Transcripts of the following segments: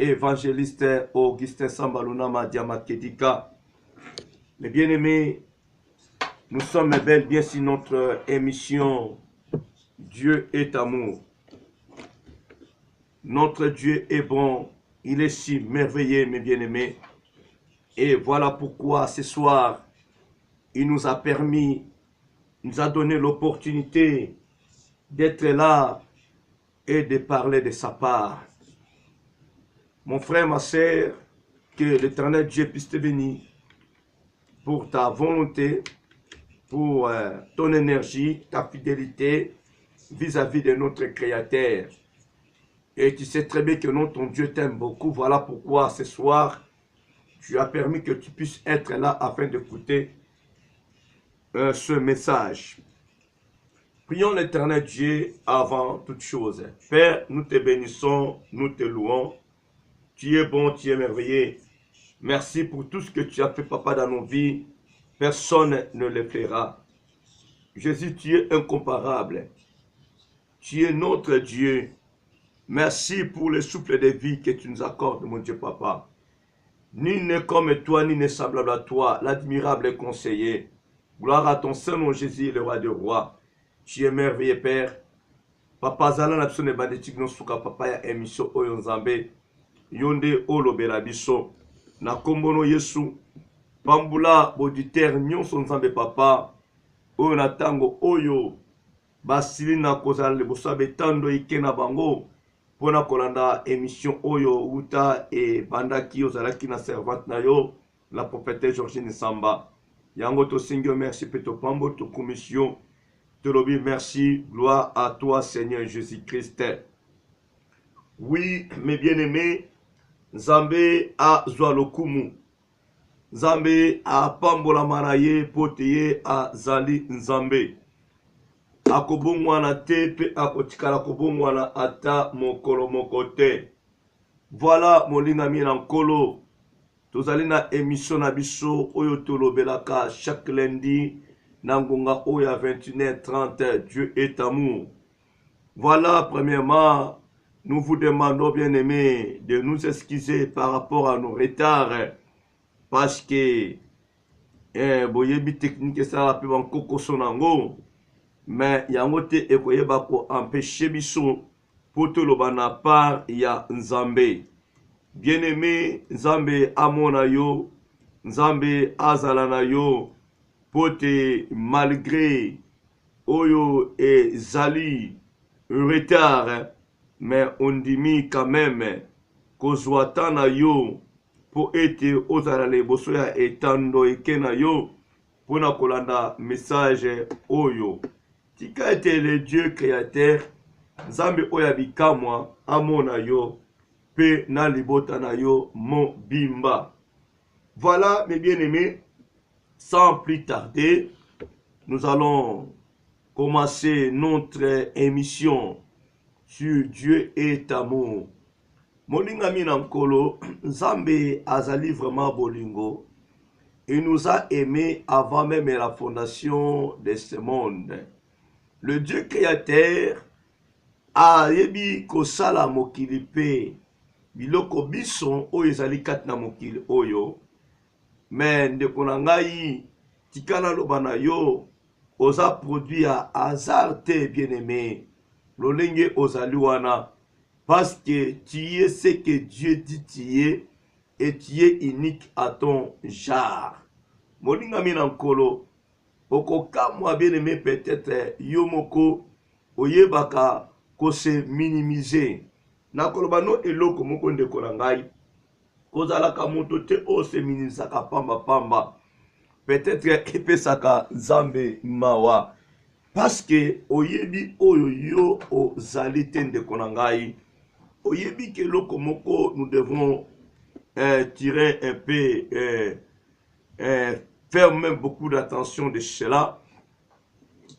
évangéliste Augustin Sambalunama Diamakedika. Mes bien-aimés, nous sommes bel bien sur notre émission Dieu est amour. Notre Dieu est bon, il est si merveilleux, mes bien-aimés. Et voilà pourquoi ce soir, il nous a permis, nous a donné l'opportunité d'être là et de parler de sa part. Mon frère, ma sœur, que l'Éternel Dieu puisse te bénir pour ta volonté, pour ton énergie, ta fidélité vis-à-vis de notre Créateur. Et tu sais très bien que non, ton Dieu t'aime beaucoup. Voilà pourquoi ce soir, tu as permis que tu puisses être là afin d'écouter ce message. Prions l'Éternel Dieu avant toute chose. Père, nous te bénissons, nous te louons. Tu es bon, tu es merveilleux. Merci pour tout ce que tu as fait, Papa, dans nos vies. Personne ne le fera. Jésus, tu es incomparable. Tu es notre Dieu. Merci pour le souffle de vie que tu nous accordes, mon Dieu, Papa. Nul n'est comme toi, ni n'est semblable à toi, l'admirable conseiller. Gloire à ton Saint-Nom, Jésus, le roi des rois. Tu es merveilleux, Père. Papa, zala na biso ne bandetik no suka papa ya émission oyo nzambe. Yonde olobela biso. Na kombono Yesu. Pambula auditeur nyonso nzambe papa. Oyo na tango oyo. Basili na kozala liboso betando ike na bango. Pona kolanda émission oyo uta e bandaki ozalaki na servante na yo. La prophétesse Georgine Samba. Yango to singyo merci peto pambo to commission. Telobi, merci, gloire à toi Seigneur Jésus-Christ. Oui, mes bien-aimés, Nzambe a Zoualokumu. Nzambe a Pambola Maraye, Poteye a Zali Nzambe. Akobongwana tepe, akotikala kobongwana ata mokolo mokote. Voilà, molinga mina nkolo. Tozali na émission na biso, oyo tolobelaka chaque lundi. Nangonga Oya 21h30, Dieu est amour. Voilà, premièrement, nous vous demandons, bien-aimés, de nous excuser par rapport à nos retards. Parce que, boyebi technique, ça la peut en koko sonango. Mais, yangote ekoyeba ko empêcher biso, poto lobana par ya Nzambe. Bien-aimé, Nzambe amona yo, Nzambe azalana yo. Pote malgré Oyo et Zali retard, mais on dit quand même Kozwatana yo pour être aux alale bosoya etando ekena yo pour na kolanda message Oyo. Tika était le Dieu créateur, Nzambe Oya bikamwa amona yo pe na libota na yo mon bimba. Voilà mes bien-aimés. Sans plus tarder, nous allons commencer notre émission sur Dieu est amour. Molinga Minankolo, Nzambe azali vraiment bolingo. Il nous a aimés avant même la fondation de ce monde. Le Dieu créateur a yebi kosala mokili pe biloko bison oyo ezali kati na mokili oyo. Mais ndeko na ngai tikala loba na yo oza produit à hasard te bien-aimé lolenge ozali wana parce que tu es ce que Dieu dit tu es et tu es unique à ton genre. Molinga mina nkolo okokamwa bien-aimé peut-être yo moko oyebaka ko se minimiser na koloba no eloko moko ndeko na ngai kozalaka moto te o se minimisaka pamba pamba. Peut-être epesaka Nzambe mawa. Parce que oyebi oyo yo ozali te ndeko na ngai. Oyebi ke loko moko nous devons tirer un peu, faire même beaucoup d'attention de cela.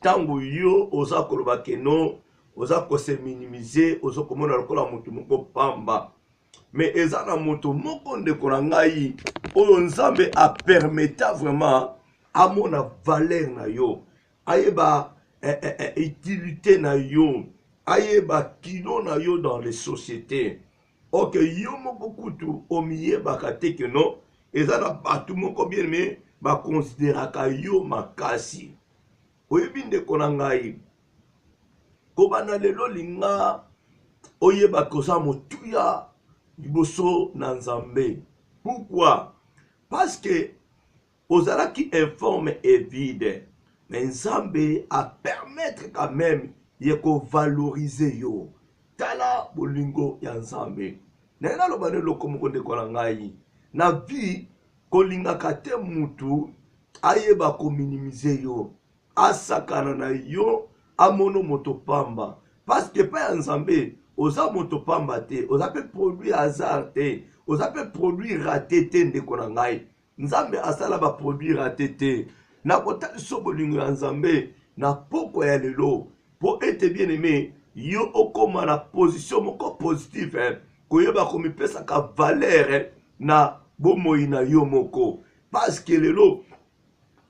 Tango yo oza koloba ke no, oza ko se minimiser, oza komona lokola moto moko pamba. Mais ezana moto moko ndeko na ngai oyo Nzambe a permetta vraiment à mon valeur na yo ayeba utilité na yo ayeba kilo na yo dans les sociétés. Ok, yo moko kutu omiyebaka te ke non eza na bato moko bien aimé bakonsideraka yo makasi. Oyebi ndeko na ngai kobanda lelo linga oyeba koza motuya liboso na Nzambe. Pourquoi? Parce que ozalaki informe et vide, mais Nzambe a permettre quand même ye ko valoriser yo. Tala bolingo ya Nzambe. Na loba ne loko moko ndeko na ngai na vie kolingaka te mutu ayeba ko minimiser yo, asakana na yo, amono moto pamba. Parce que pa ya Nzambe oza moto pamba te, oza pe produit hasard te, oza pe produit raté te ndeko na ngai. Nzambe asala ba produit raté te. Na kotaliso bolingo ya Nzambe na poko ya lelo po ete bien aimé yo okoma na position moko positive koyeba komipesa ka valeur na bomoi na yo moko. Parce que lelo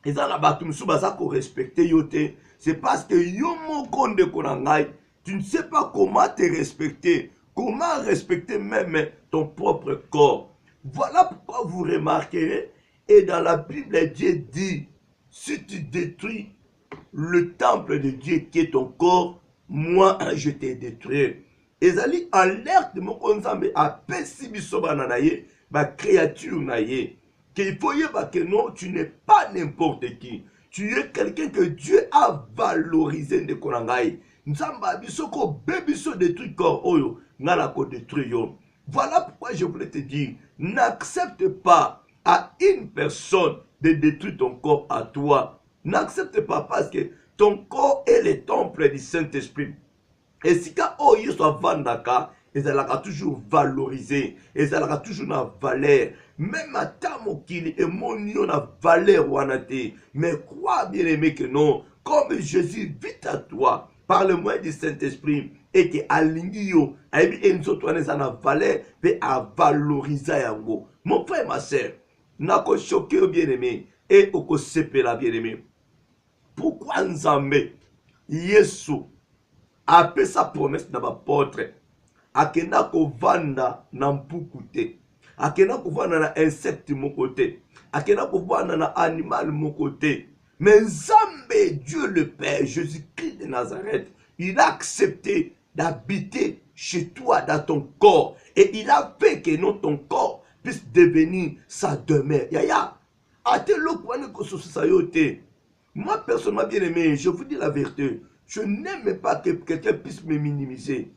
eza na bato misu baza ko respecter yo te, c'est parce que yo moko ndeko na ngai tu ne sais pas comment te respecter, comment respecter même ton propre corps. Voilà pourquoi vous remarquerez, et dans la Bible, Dieu dit, si tu détruis le temple de Dieu qui est ton corps, moi je t'ai détruit. Ezali alerte moko Nzambe apesi biso bana na ye, ba créature na ye, qu'il faut yeba que non, tu n'es pas n'importe qui. Tu es quelqu'un que Dieu a valorisé de konangai. Nzamba biso ko bebiso détruit corps oyo, ngala ko détruit yo. Voilà pourquoi je voulais te dire, n'accepte pas à une personne de détruire ton corps à toi. N'accepte pas parce que ton corps est le temple du Saint-Esprit. Et si quand oyo soit vandaka, ils allons toujours valoriser, ils allons toujours na valeur. Même à ta mokili et mon yon na valeur wanate. Mais crois bien aimé que non, comme Jésus vit à toi, par le moyen du Saint-Esprit, et que alingi yo, aibi enzo toane sa na valeur, pe a valoriser yango. Mon frère, ma soeur, n'a ko choqué bien aimé, et oko sepe la bien aimé. Pourquoi Nzambe, Yesu, après sa promesse na bapôtre, akenda kovanda na mpuku te, akenda kovanda na insecte moko te, akenda kovanda na animal moko te. Mais Nzambe, Dieu le Père, Jésus-Christ de Nazareth, il a accepté d'habiter chez toi, dans ton corps. Et il a fait que non, ton corps puisse devenir sa demeure. Yaya, moi, personnellement, bien aimé, je vous dis la vérité, je n'aime pas que quelqu'un puisse me minimiser.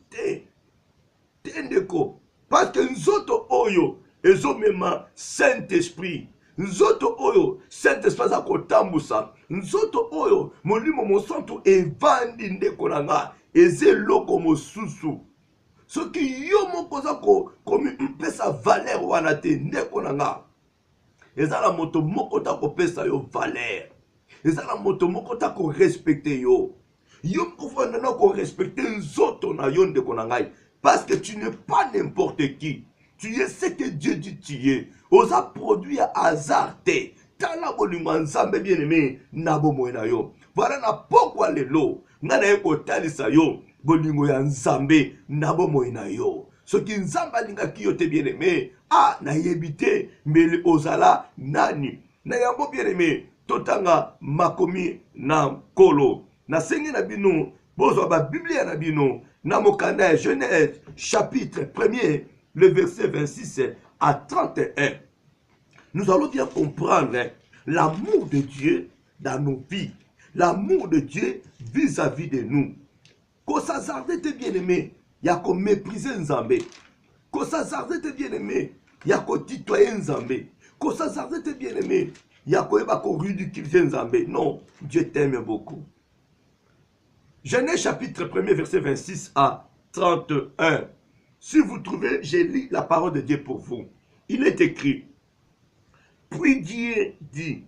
Parce que nous autres, oyo, ils ont même Saint-Esprit. Nous autres, oyo, Saint-Esprit, ça kotambusa. Nous autres, oyo, mon limo, mon santo, evandi ndekonanga, eze loko mosusu. Ce qui yo mon koza ko, comme pesa valeur wanate ndekonanga. Eza la moto moko ta ko pesa yo valeur. Eza la moto moko ta ko respecter yo. Yo moko fanda na ko respecter nzoto na yo ndekonanga. Parce que tu n'es pas n'importe qui. Tu es ce que Dieu dit tu es. Osa produit à hasard te. Tala bolingo Nzambe bien aimé na bomo na yo. Voilà na pokwa lelo. Ngana yeko talisa yo. Bolingo ya Nzambe na bomo na yo. Ce qui Nzamba linga ki yo te bien aimé. Ah na yebite mbele ozala nani. Na yango bien aimé. Totanga makomi na kolo. Na senge na bino. Bozo ba Biblia na bino. Namokanda Genèse chapitre 1er, le verset 26 à 31. Nous allons bien comprendre l'amour de Dieu dans nos vies. L'amour de Dieu vis-à-vis de nous. Qu'on s'azarde te bien aimé, il y a qu'on mépriser Nzambe. Qu'on s'azarde te bien aimé, il y a qu'on titoyer Nzambe. Qu'on s'azarde te bien aimé, il y a qu'on ridiculiser Nzambe. Non, Dieu t'aime beaucoup. Genèse chapitre 1er, verset 26 à 31. Si vous trouvez, j'ai lu la parole de Dieu pour vous. Il est écrit, puis Dieu dit,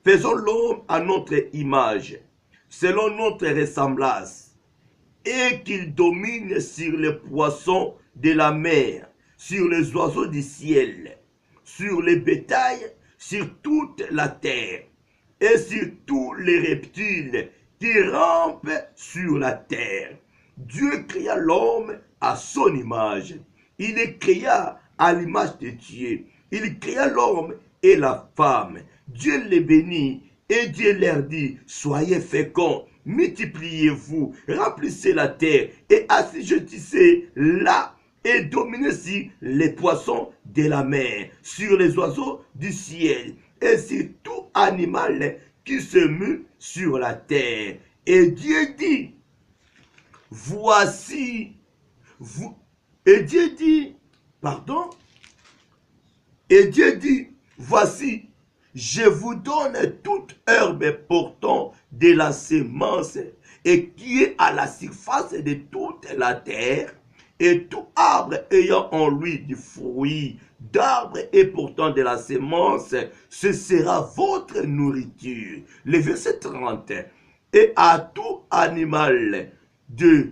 faisons l'homme à notre image, selon notre ressemblance, et qu'il domine sur les poissons de la mer, sur les oiseaux du ciel, sur les bétails, sur toute la terre, et sur tous les reptiles qui rampent sur la terre. Dieu créa l'homme à son image. il les créa à l'image de Dieu. Il créa l'homme et la femme. Dieu les bénit et Dieu leur dit, soyez féconds, multipliez-vous, remplissez la terre et assujettissez-la et dominez sur les poissons de la mer, sur les oiseaux du ciel et sur tout animal qui se mue sur la terre. Et Dieu dit, voici, vous, et Dieu dit, pardon, et Dieu dit, voici, je vous donne toute herbe portant de la semence et qui est à la surface de toute la terre, et tout arbre ayant en lui du fruit d'arbre et portant de la semence, ce sera votre nourriture. Le verset 30. Et à tout animal de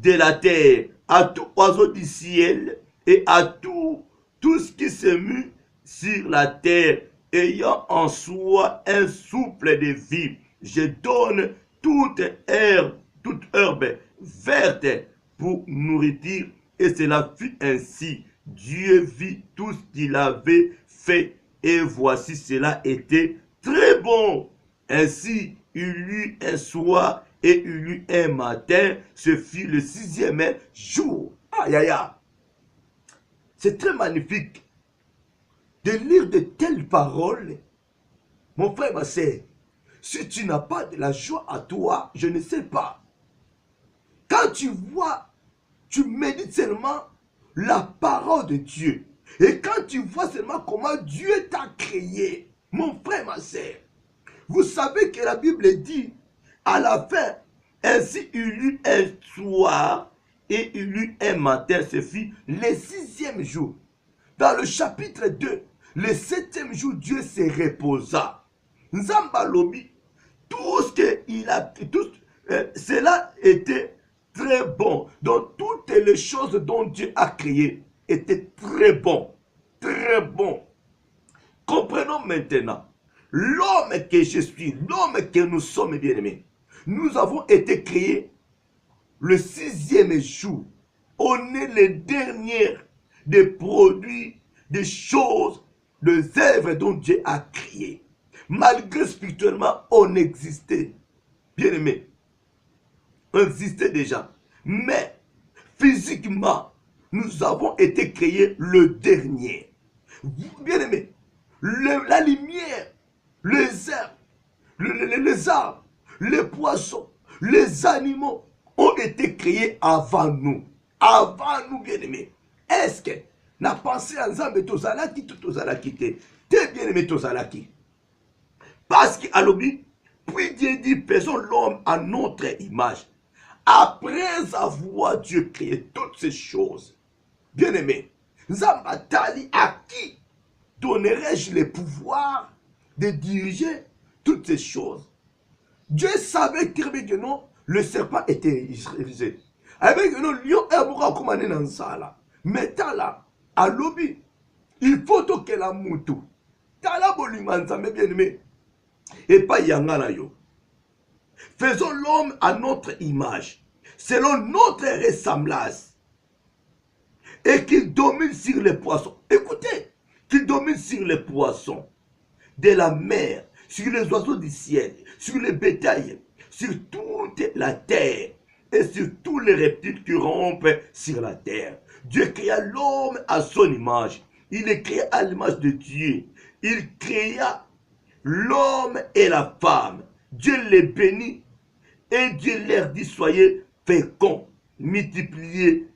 la terre, à tout oiseau du ciel, et à tout ce qui se mue sur la terre, ayant en soi un souffle de vie, je donne toute herbe verte pour nourriture. Et cela fut ainsi. Dieu vit tout ce qu'il avait fait, et voici cela était très bon. Ainsi, il y eut un soir et il y eut un matin, ce fut le 6e jour. Aïe aïe aïe. C'est très magnifique de lire de telles paroles. Mon frère, ma sœur, si tu n'as pas de la joie à toi, je ne sais pas. Quand tu vois, tu médites seulement la parole de Dieu. Et quand tu vois seulement comment Dieu t'a créé, mon frère, ma sœur, vous savez que la Bible dit, à la fin, ainsi il y eut un soir et il y eut un matin, ce fut le 6e jour. Dans le chapitre 2, le 7e jour, Dieu se reposa. Nzamba lobi, tout ce qu'il a, cela était très bon. Donc toutes les choses dont Dieu a créé étaient très bon. Très bon. Comprenons maintenant, l'homme que je suis, l'homme que nous sommes bien-aimés, nous avons été créés le 6e jour. On est les derniers des produits, des choses, des œuvres dont Dieu a créé. Malgré spirituellement, on existait. Bien-aimé, on existait déjà. Mais physiquement, nous avons été créés le dernier. Bien-aimé, la lumière, les herbes, les arbres, les poissons, les animaux ont été créés avant nous. Avant nous, bien-aimés. Est-ce que na pensé à Nzambe tozalaki tout tozalaki te? Te bien-aimé tozalaki. Parce qu'à l'obi, puis Dieu dit, faisons l'homme à notre image. Après avoir Dieu créé toutes ces choses, bien-aimé, Nzambatali à qui donnerais-je le pouvoir de diriger toutes ces choses? Dieu savait très bien que non, le serpent était révisé. Avec que non, lion est beaucoup commandé dans ça là. Mais t'as là, à l'obi, il faut que la moutou. T'as là, bolimanza, mais bien aimé. Et pas yangana yo. Faisons l'homme à notre image, selon notre ressemblance. Et qu'il domine sur les poissons. Écoutez, qu'il domine sur les poissons de la mer, sur les oiseaux du ciel, sur les bétails, sur toute la terre et sur tous les reptiles qui rampent sur la terre. Dieu créa l'homme à son image. Il est créé à l'image de Dieu. Il créa l'homme et la femme. Dieu les bénit et Dieu leur dit, soyez féconds, multipliez,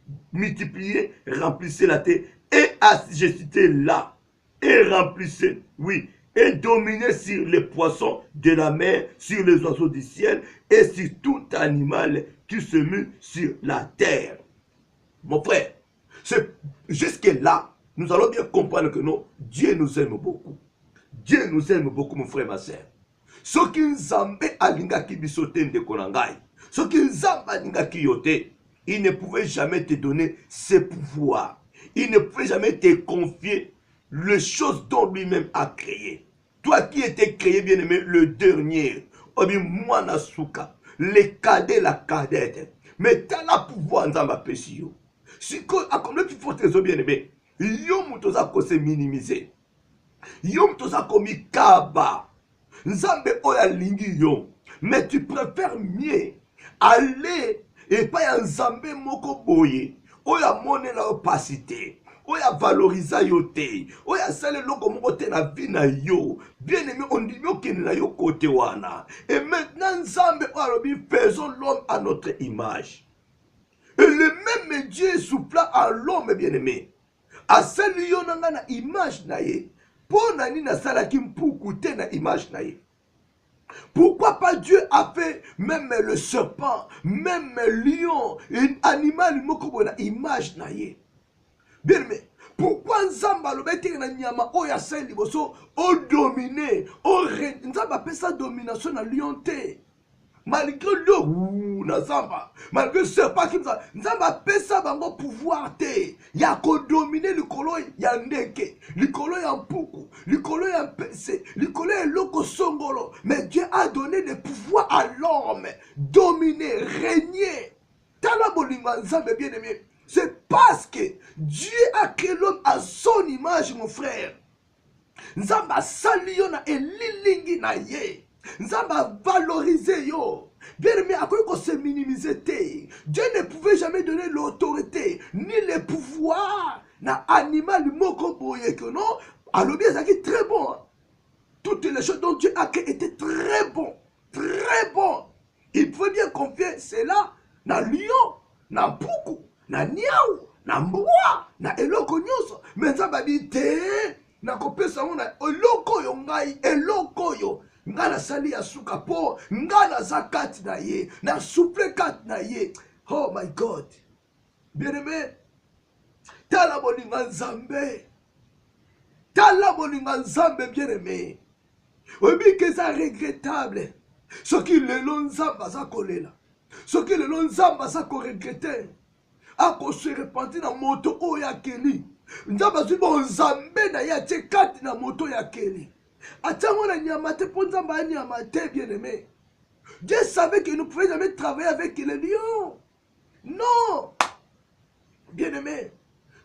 remplissez la terre et assujettissez-la et remplissez, oui, et dominez sur les poissons de la mer, sur les oiseaux du ciel et sur tout animal qui se mue sur la terre. Mon frère, jusque-là, nous allons bien comprendre que non, Dieu nous aime beaucoup. Dieu nous aime beaucoup, mon frère, ma soeur. Ce qui nous alingaki bisote ndeko na ngai, ce qui nous alingaki yote, il ne pouvait jamais te donner ses pouvoirs. Il ne pouvait jamais te confier les choses dont lui-même a créé. Toi qui étais créé, bien-aimé, le dernier, moi Nasuka, le cadet, la cadette, mais tu as le pouvoir dans ma pesio. comme le plus fort des bien-aimés. Yo mutoza ko se minimiser. Yo mutoza ko mikaba. Nzambe oya lingi yo. Mais tu préfères mieux aller et pas un nzambe moko boye. Oya mone la opacité. Oya valoriser yo te. Oya sale loko moko te na vie na yo. Bien aimé, on dit yo kene na yo côté wana. Et maintenant nzambe oya faisons l'homme à notre image. Et le même Dieu souffla à l'homme bien-aimé. A sali yo na na image na ye. Pour nani na salaki mpuku te na image na ye. Pourquoi pas Dieu a fait même le serpent, même le lion, un animal moko na image na ye. Bien-aimé, pourquoi Nzamba lo bete na nyama o ya sali boso o dominer, o Nzamba pe sa domination na lion te. Malgré le Nzamba, malgré le serpent qui Nzamba pesa bango pouvoir te. Ya ko dominer le kolo ya ndeke, le kolo ya mpuku, le kolo ya pese, le kolo ya loko songolo. Mais Dieu a donné le pouvoir à l'homme, dominer, régner. Tala bolinga Nzamba bien aimé. C'est parce que Dieu a créé l'homme à son image, mon frère. Nzamba sali yo na elilingi na ye. Nzamba valoriser yo. Bien aimé, à quoi qu'on se minimiser te. Dieu ne pouvait jamais donner l'autorité ni le pouvoir na animal moko boye que non. Alors bien ça qui est très bon. Toutes les choses dont Dieu a créé étaient très bon, très bon. Il pouvait bien confier cela na lion, na mpuku, na niau, na mbwa, na eloko nyonso. Mais Nzamba dit te na kopesa mona eloko yo ngai, eloko yo. Nga na sali ya suka po, nga na zakati na ye, na souffle kati na ye. Oh my God. Bien aimé, tala bolinga Nzambe. Tala bolinga Nzambe bien aimé. Obi que ça regrettable. Ce qui le long Nzamba za kolela. Ce qui le long Nzamba za ko regretter. A ko se repentir na moto o ya keli. Nzamba zibo Nzambe na ya te kati na moto ya keli. Attends, on nyamate pour Nzamba nyamate bien aimé. Dieu savait qu'il ne pouvait jamais travailler avec les lions. Non. Bien aimé.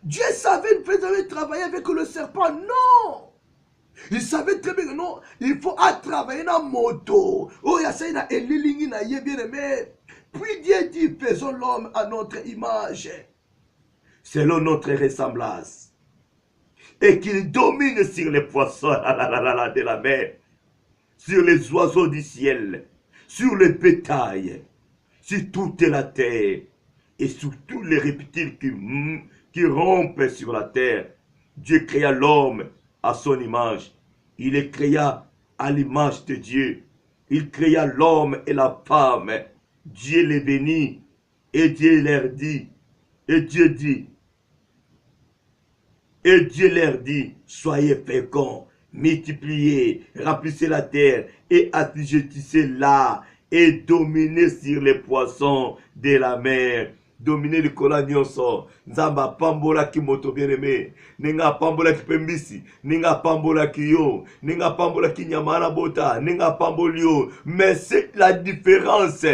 Dieu savait qu'il ne pouvait jamais travailler avec le serpent. Non. Il savait très bien que non, il faut travailler dans moto. Oh, il y a ça, il y a Elilingi na ye bien aimé. Puis Dieu dit, faisons l'homme à notre image, selon notre ressemblance. Et qu'il domine sur les poissons de la mer, sur les oiseaux du ciel, sur le bétail, sur toute la terre, et sur tous les reptiles qui rampent sur la terre. Dieu créa l'homme à son image. Il les créa à l'image de Dieu. Il créa l'homme et la femme. Dieu les bénit, et Dieu leur dit, et Dieu dit, et Dieu leur dit, soyez féconds, multipliez, remplissez la terre et assujettissez-la et dominez sur les poissons de la mer. Dominez le kola nyonso. Nzamba pambola ki moto bien aimé. Ninga pambola ki pembisi. Ninga pambola ki yo. Ninga pambola ki nyamana bota. Ninga pambolio. Mais c'est la différence.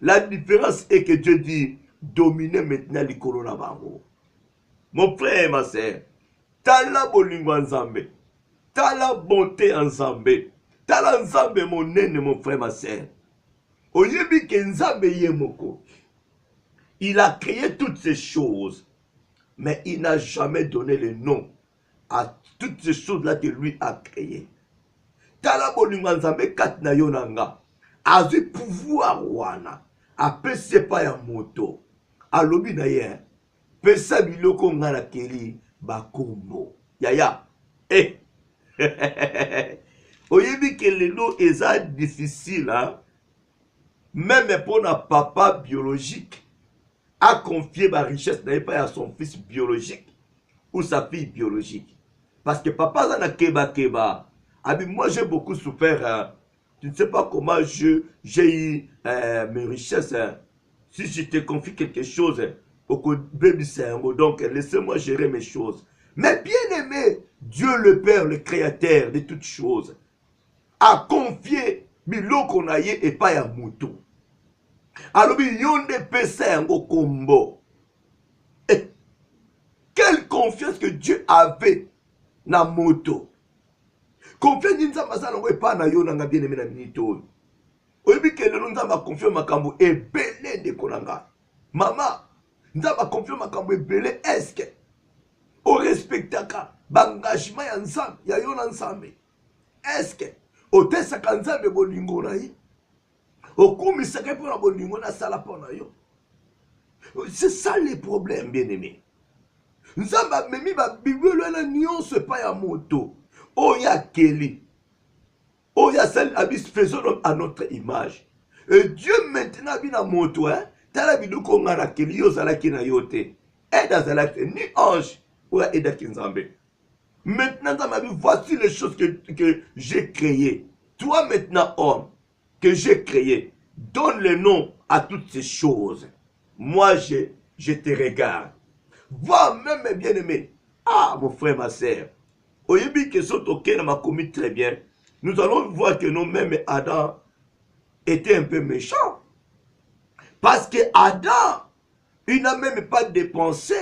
La différence est que Dieu dit, dominez maintenant le kola na bango. Mon frère et ma sœur, tala bolingo Nzambe, tala bonté Nzambe, tala Nzambe mon nene, mon frère, ma sœur. Oyebi ke Nzambe yemoko, il a créé toutes ces choses, mais il n'a jamais donné le nom à toutes ces choses-là que lui a créées. Tala bolingo Nzambe kat na yonanga, azu pouvoir wana, apese pa ya moto, alobi na ye, pesa biloko nga na keli, bakombo yaya oyebi ke lelo eza difficile hein? Même pour un papa biologique à confier ma richesse n'est pas à son fils biologique ou sa fille biologique parce que papa zana keba keba abi moi j'ai beaucoup souffert hein? Tu ne sais pas comment j'ai eu mes richesses hein? Si je te confie quelque chose donc laissez-moi gérer mes choses. Mais bien aimé, Dieu le Père, le Créateur de toutes choses, a confié biloko na ye et pas ya mutu. Alors yonde pesa yango kombo. confiance que Dieu avait na moto. Confiance ni nzamba za nango epa na yo nanga bien aimé na minito. Oyebi ke lelo nzamba confiance makambo ebele ndeko nanga. Mama, nzamba confiance makambo ebele eske o respectaka bangagement ya nzambe ya yo na nzambe. Eske o tesaka nzambe bolingo na ye. Okumisaka mpo na bolingo na sala mpo na yo. C'est ça le problème, bien-aimé. Nzamba memi ba bibelo na nyonso pa ya moto. Oya keli. Oya sel abis faisons l'homme à notre image. Et Dieu maintenant bina moto hein. Tala biduko ngana keli yo zalaki na yote. Eda zalaki ni ange oya eda kinzambe. Maintenant dans ma vie voici les choses que j'ai créées. Toi maintenant homme que j'ai créé, donne le nom à toutes ces choses. Moi, je te regarde. Vois même mes bien-aimés. Ah, mon frère, ma sœur. Au début, que ce token m'a commis très bien. Nous allons voir que nous, même Adam, était un peu méchant. Parce que Adam, il n'a même pas dépensé.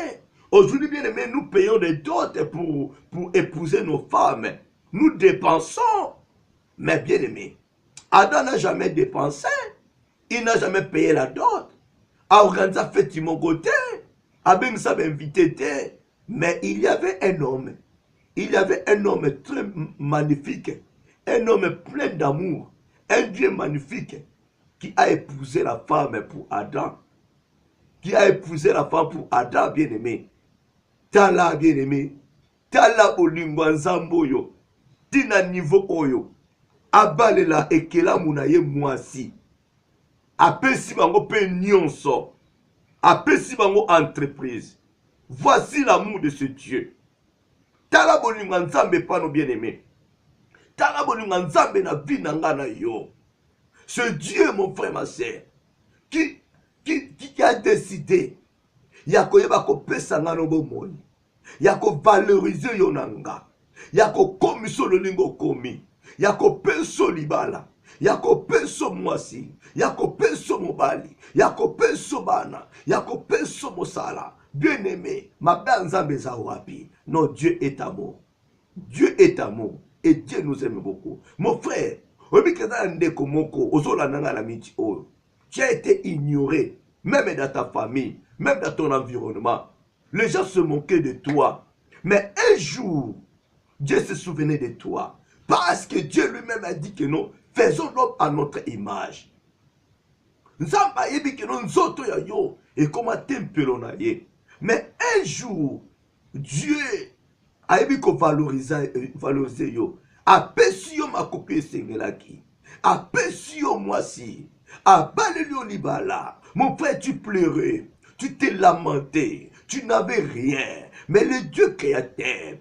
Aujourd'hui, bien aimé, nous payons des dots pour épouser nos femmes. Nous dépensons. Mais bien aimé, Adam n'a jamais dépensé. Il n'a jamais payé la dot. A organiser fête de mon côté. Abeng ça invité. Mais il y avait un homme. Il y avait un homme très magnifique. Un homme plein d'amour. Un Dieu magnifique qui a épousé la femme pour Adam. Qui a épousé la femme pour Adam, bien-aimé. Tala, bien-aimé. Tala olingwa nzamboyo. Tina niveau oyo. Abalela ekela munaye mwasi. Apesi bango pe nyonso. Apesi bango entreprise. Voici l'amour de ce Dieu. Tala bolingwa nzambe pa no bien-aimé. Tala bolingwa nzambe na vie na nga na yo. Ce Dieu, mon frère, ma sœur, qui a décidé, yako yeba ko pesa nga no bomoni. Yako valoriser yo nanga. Yako komiso lolingo komi. Yako peso libala. Yako peso mwasi. Yako peso mobali. Yako peso bana. Yako peso mosala. Bien-aimé, ma banzambe za wapi. Non, Dieu est amour. Dieu est amour. Et Dieu nous aime beaucoup. Mon frère, tu as été ignoré, même dans ta famille, même dans ton environnement. Les gens se moquaient de toi. Mais un jour, Dieu se souvenait de toi. Parce que Dieu lui-même a dit que nous faisons l'homme à notre image. Mais un jour, Dieu a valoriser yo. Apesi yo makopi esengelaki. Apesi yo mwasi. Abaleli yo libala. Mon frère, tu pleurais. Tu t'es lamenté. Tu n'avais rien. Mais le Dieu créateur,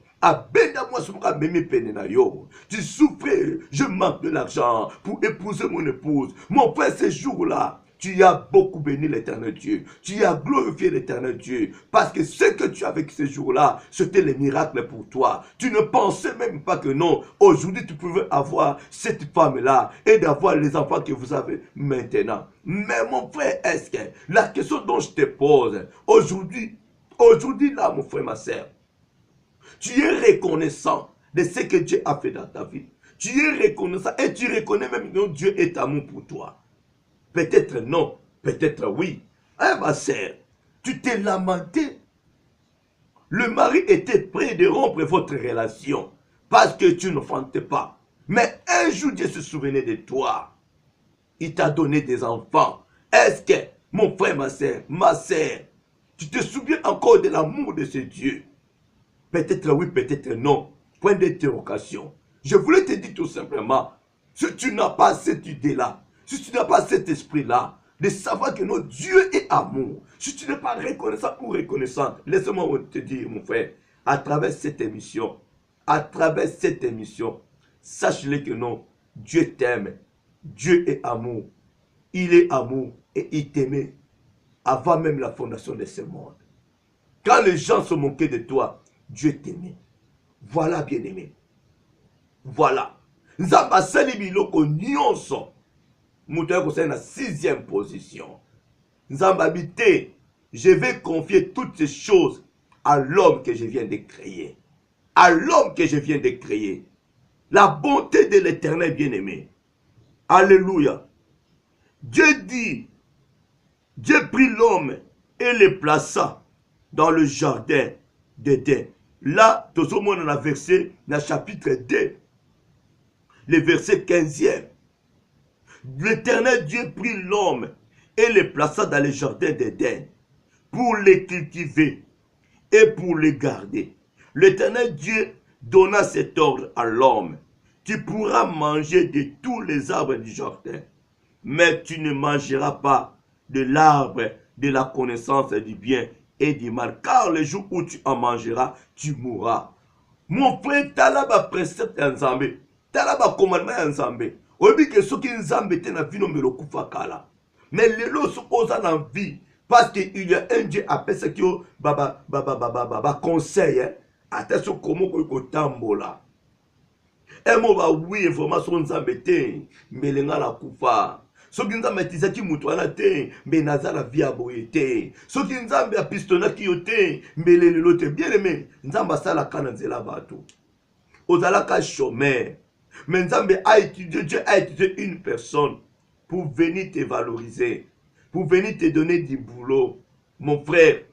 tu souffrais, je manque de l'argent pour épouser mon épouse. Mon frère, ce jour-là, tu as beaucoup béni l'éternel Dieu. Tu as glorifié l'éternel Dieu. Parce que ce que tu as vécu ce jour-là, c'était le miracle pour toi. Tu ne pensais même pas que non. Aujourd'hui, tu pouvais avoir cette femme-là et d'avoir les enfants que vous avez maintenant. Mais mon frère, est-ce que la question dont je te pose, aujourd'hui là, mon frère, ma soeur, tu es reconnaissant de ce que Dieu a fait dans ta vie. Tu es reconnaissant et tu reconnais même que Dieu est amour pour toi. Peut-être non, peut-être oui. Hein, ma sœur, tu t'es lamenté. Le mari était prêt de rompre votre relation parce que tu ne fantais pas. Mais un jour, Dieu se souvenait de toi. Il t'a donné des enfants. Est-ce que, mon frère, ma sœur, tu te souviens encore de l'amour de ce Dieu? Peut-être oui, peut-être non. Point d'interrogation. Je voulais te dire tout simplement, si tu n'as pas cette idée-là, si tu n'as pas cet esprit-là, de savoir que notre Dieu est amour, si tu n'es pas reconnaissant ou reconnaissant, laisse-moi te dire, mon frère, à travers cette émission, sache-le que non, Dieu t'aime, Dieu est amour, il est amour et il t'aimait avant même la fondation de ce monde. Quand les gens se moquaient de toi, Dieu t'aimait. Voilà, bien-aimé. Voilà. Nzamba sali biloko nyonso. Moutoya kosala na 6e position. Nzamba bité, je vais confier toutes ces choses à l'homme que je viens de créer. À l'homme que je viens de créer. La bonté de l'Éternel bien-aimé. Alléluia. Dieu dit, Dieu prit l'homme et le plaça dans le jardin d'Éden. Là, tout le monde a versé dans le chapitre 2, le verset 15e. L'Éternel Dieu prit l'homme et le plaça dans le jardin d'Éden pour les cultiver et pour les garder. L'Éternel Dieu donna cet ordre à l'homme. Tu pourras manger de tous les arbres du jardin, mais tu ne mangeras pas de l'arbre de la connaissance du bien et du mal, car le jour où tu en mangeras, tu mourras. Mon frère, talaba précepte en Zambé, talaba commandement en Zambé. Obi que ce qui Nzambe te na vie no melo kufa kala. Mais les lots sont en vie parce qu'il y a un Dieu appelé ce qui baba conseil attention comment ko tambola. Et moi ba oui information Nzambe te melenga la kufa. Soki Nzambe tizaki mutu ana te mais nazala via boyete. Soki Nzambe a pistonnaki yo te melelo te bien aimé Nzamba sala kana nzela bato. Ozalaka chômeur. Mais Nzambe a étudié, Dieu a étudié une personne pour venir te valoriser, pour venir te donner du boulot. Mon frère,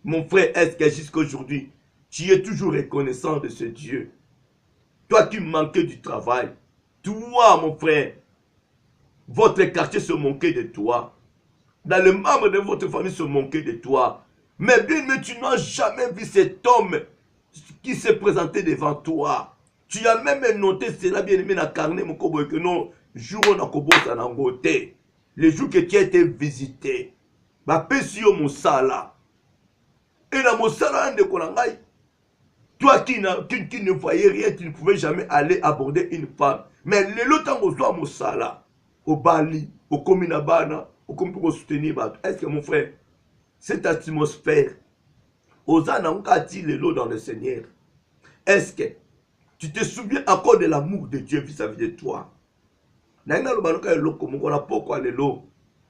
est-ce que jusqu'à aujourd'hui, tu es toujours reconnaissant de ce Dieu? Toi qui manquais du travail, toi mon frère, votre quartier se moquait de toi. Dans le membre de votre famille se moquait de toi. Mais bien, mais tu n'as jamais vu cet homme qui s'est présenté devant toi. Tu as même noté cela bien aimé dans carnet, mon coboy, que non, jour on a kobosa na ngote. Le jour que tu as été visité, bah, pesio mon sala. Et dans mon sala, de Kolangai, toi qui ne voyais rien, tu ne pouvais jamais aller aborder une femme. Mais le lot en reçoit mon sala, au Bali, au Kominabana, au Komi pour soutenir. Est-ce que mon frère, cette atmosphère, aux anankati le lot dans le Seigneur, est-ce que tu te souviens encore de l'amour de Dieu vis-à-vis de toi? Nzambe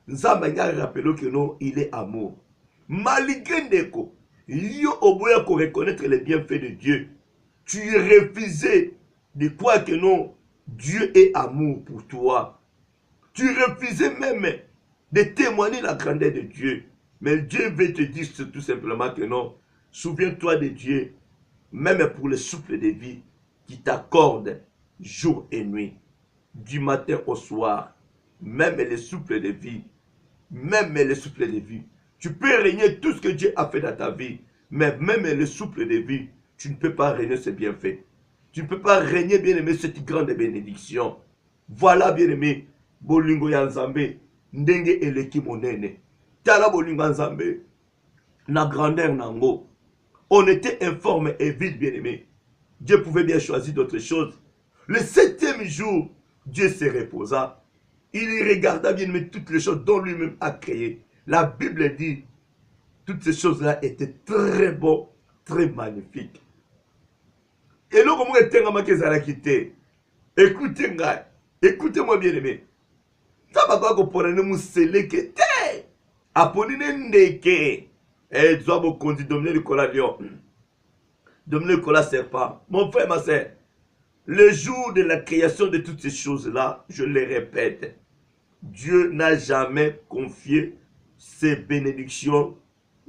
rappelle que non, il est amour. Malgré Ndeko, yo oboya ko reconnaître les bienfaits de Dieu. Tu refusais de croire que non, Dieu est amour pour toi. Tu refusais même de témoigner la grandeur de Dieu. Mais Dieu veut te dire tout simplement que non, souviens-toi de Dieu, même pour le souffle de vie qui t'accorde jour et nuit, du matin au soir, même les souffles de vie, tu peux régner tout ce que Dieu a fait dans ta vie, mais même le souffle de vie, tu ne peux pas régner ce bienfait. Tu ne peux pas régner, bien aimé, cette grande bénédiction. Voilà, bien aimé, bolingo ya Nzambe, ndenge eleki monene. Tala bolingo ya Nzambe, na grandeur nango. On était informe et vide, bien aimé. Dieu pouvait bien choisir d'autres choses. Le 7e jour, Dieu se reposa. Il regarda bien aimé toutes les choses dont lui-même a créé. La Bible dit, toutes ces choses-là étaient très bonnes, très magnifiques. Et là, comment écoutez-moi, écoutez-moi bien aimé. Ça va pas comprendre nous sélecter. Aponine ndeke. Et tu vas me conduire dominer le cola lion. Dominer le cola serpent. Mon frère, ma soeur, le jour de la création de toutes ces choses-là, je les répète, Dieu n'a jamais confié ses bénédictions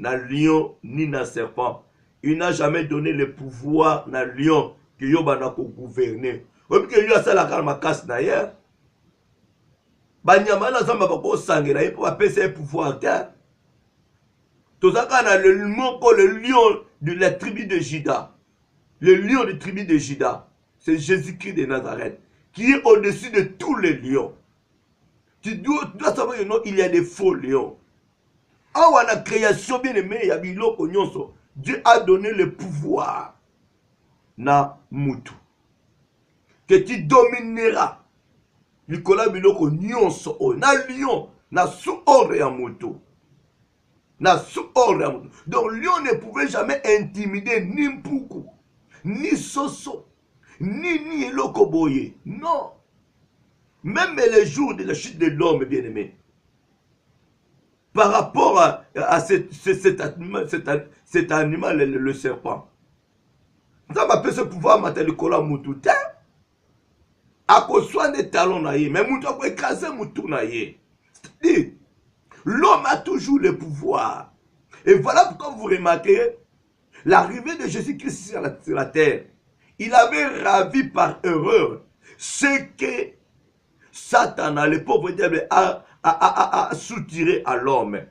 à lion ni à serpent. Il n'a jamais donné le pouvoir à lion que Yobana ko gouverner. Obi que yo asala kalma casse d'ailleurs. Banyama na zamba bako sangela et pour appeler ses pouvoirs. Tozaka na le lion de la tribu de Juda. Le lion de la tribu de Juda, c'est Jésus-Christ de Nazareth, qui est au-dessus de tous les lions. Tu dois savoir que il y a des faux lions. Ah, la création bien aimée, Dieu a donné le pouvoir na mutu. Que tu domineras. Nicolas Biloko nyonso na lion na sous ordre ya mutu. Na sous ordre ya mutu. Donc lion ne pouvait jamais intimider ni Mpuku, ni Soso, ni Eloko Boye. Non. Même les jours de la chute de l'homme bien-aimé. par rapport à cet animal, le serpent. Ça m'appelle ce pouvoir matélikola mututa. A soit des talons naïe, mais moutou a écrasé moutou naïe. C'est-à-dire, l'homme a toujours le pouvoir. Et voilà pourquoi vous remarquez l'arrivée de Jésus-Christ sur la terre. Il avait ravi par erreur ce que Satan, le pauvre diable, a soutiré à l'homme.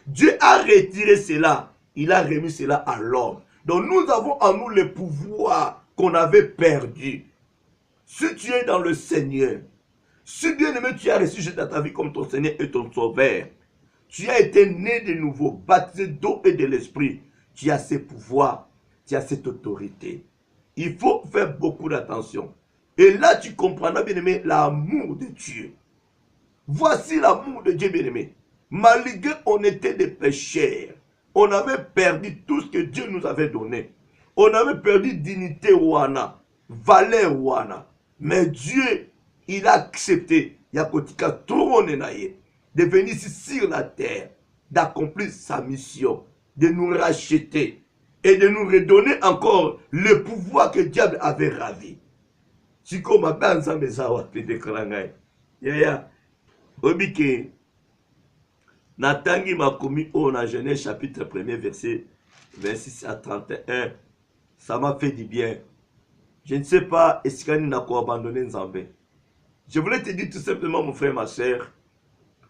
Dieu a retiré cela. Il a remis cela à l'homme. Donc nous avons en nous le pouvoir qu'on avait perdu. Si tu es dans le Seigneur, si bien aimé tu as reçu Jésus dans ta vie comme ton Seigneur et ton Sauveur, tu as été né de nouveau, baptisé d'eau et de l'Esprit, tu as ces pouvoirs, tu as cette autorité. Il faut faire beaucoup d'attention. Et là tu comprendras bien aimé l'amour de Dieu. Voici l'amour de Dieu bien aimé. Malgré on était des pécheurs, on avait perdu tout ce que Dieu nous avait donné. On avait perdu dignité ouana, valeur ouana. Mais Dieu, il a accepté, Yakotika Touronenaye, de venir ici sur la terre, d'accomplir sa mission, de nous racheter et de nous redonner encore le pouvoir que le diable avait ravi. Si comme ma banza mezawa pede krangai. Yaya, obike natangi makomi o na Genèse chapitre 1er verset 26 à 31. Ça m'a fait du bien. Je ne sais pas, est-ce qu'il n'a pas abandonné Nzambé. Je voulais te dire tout simplement, mon frère, ma soeur,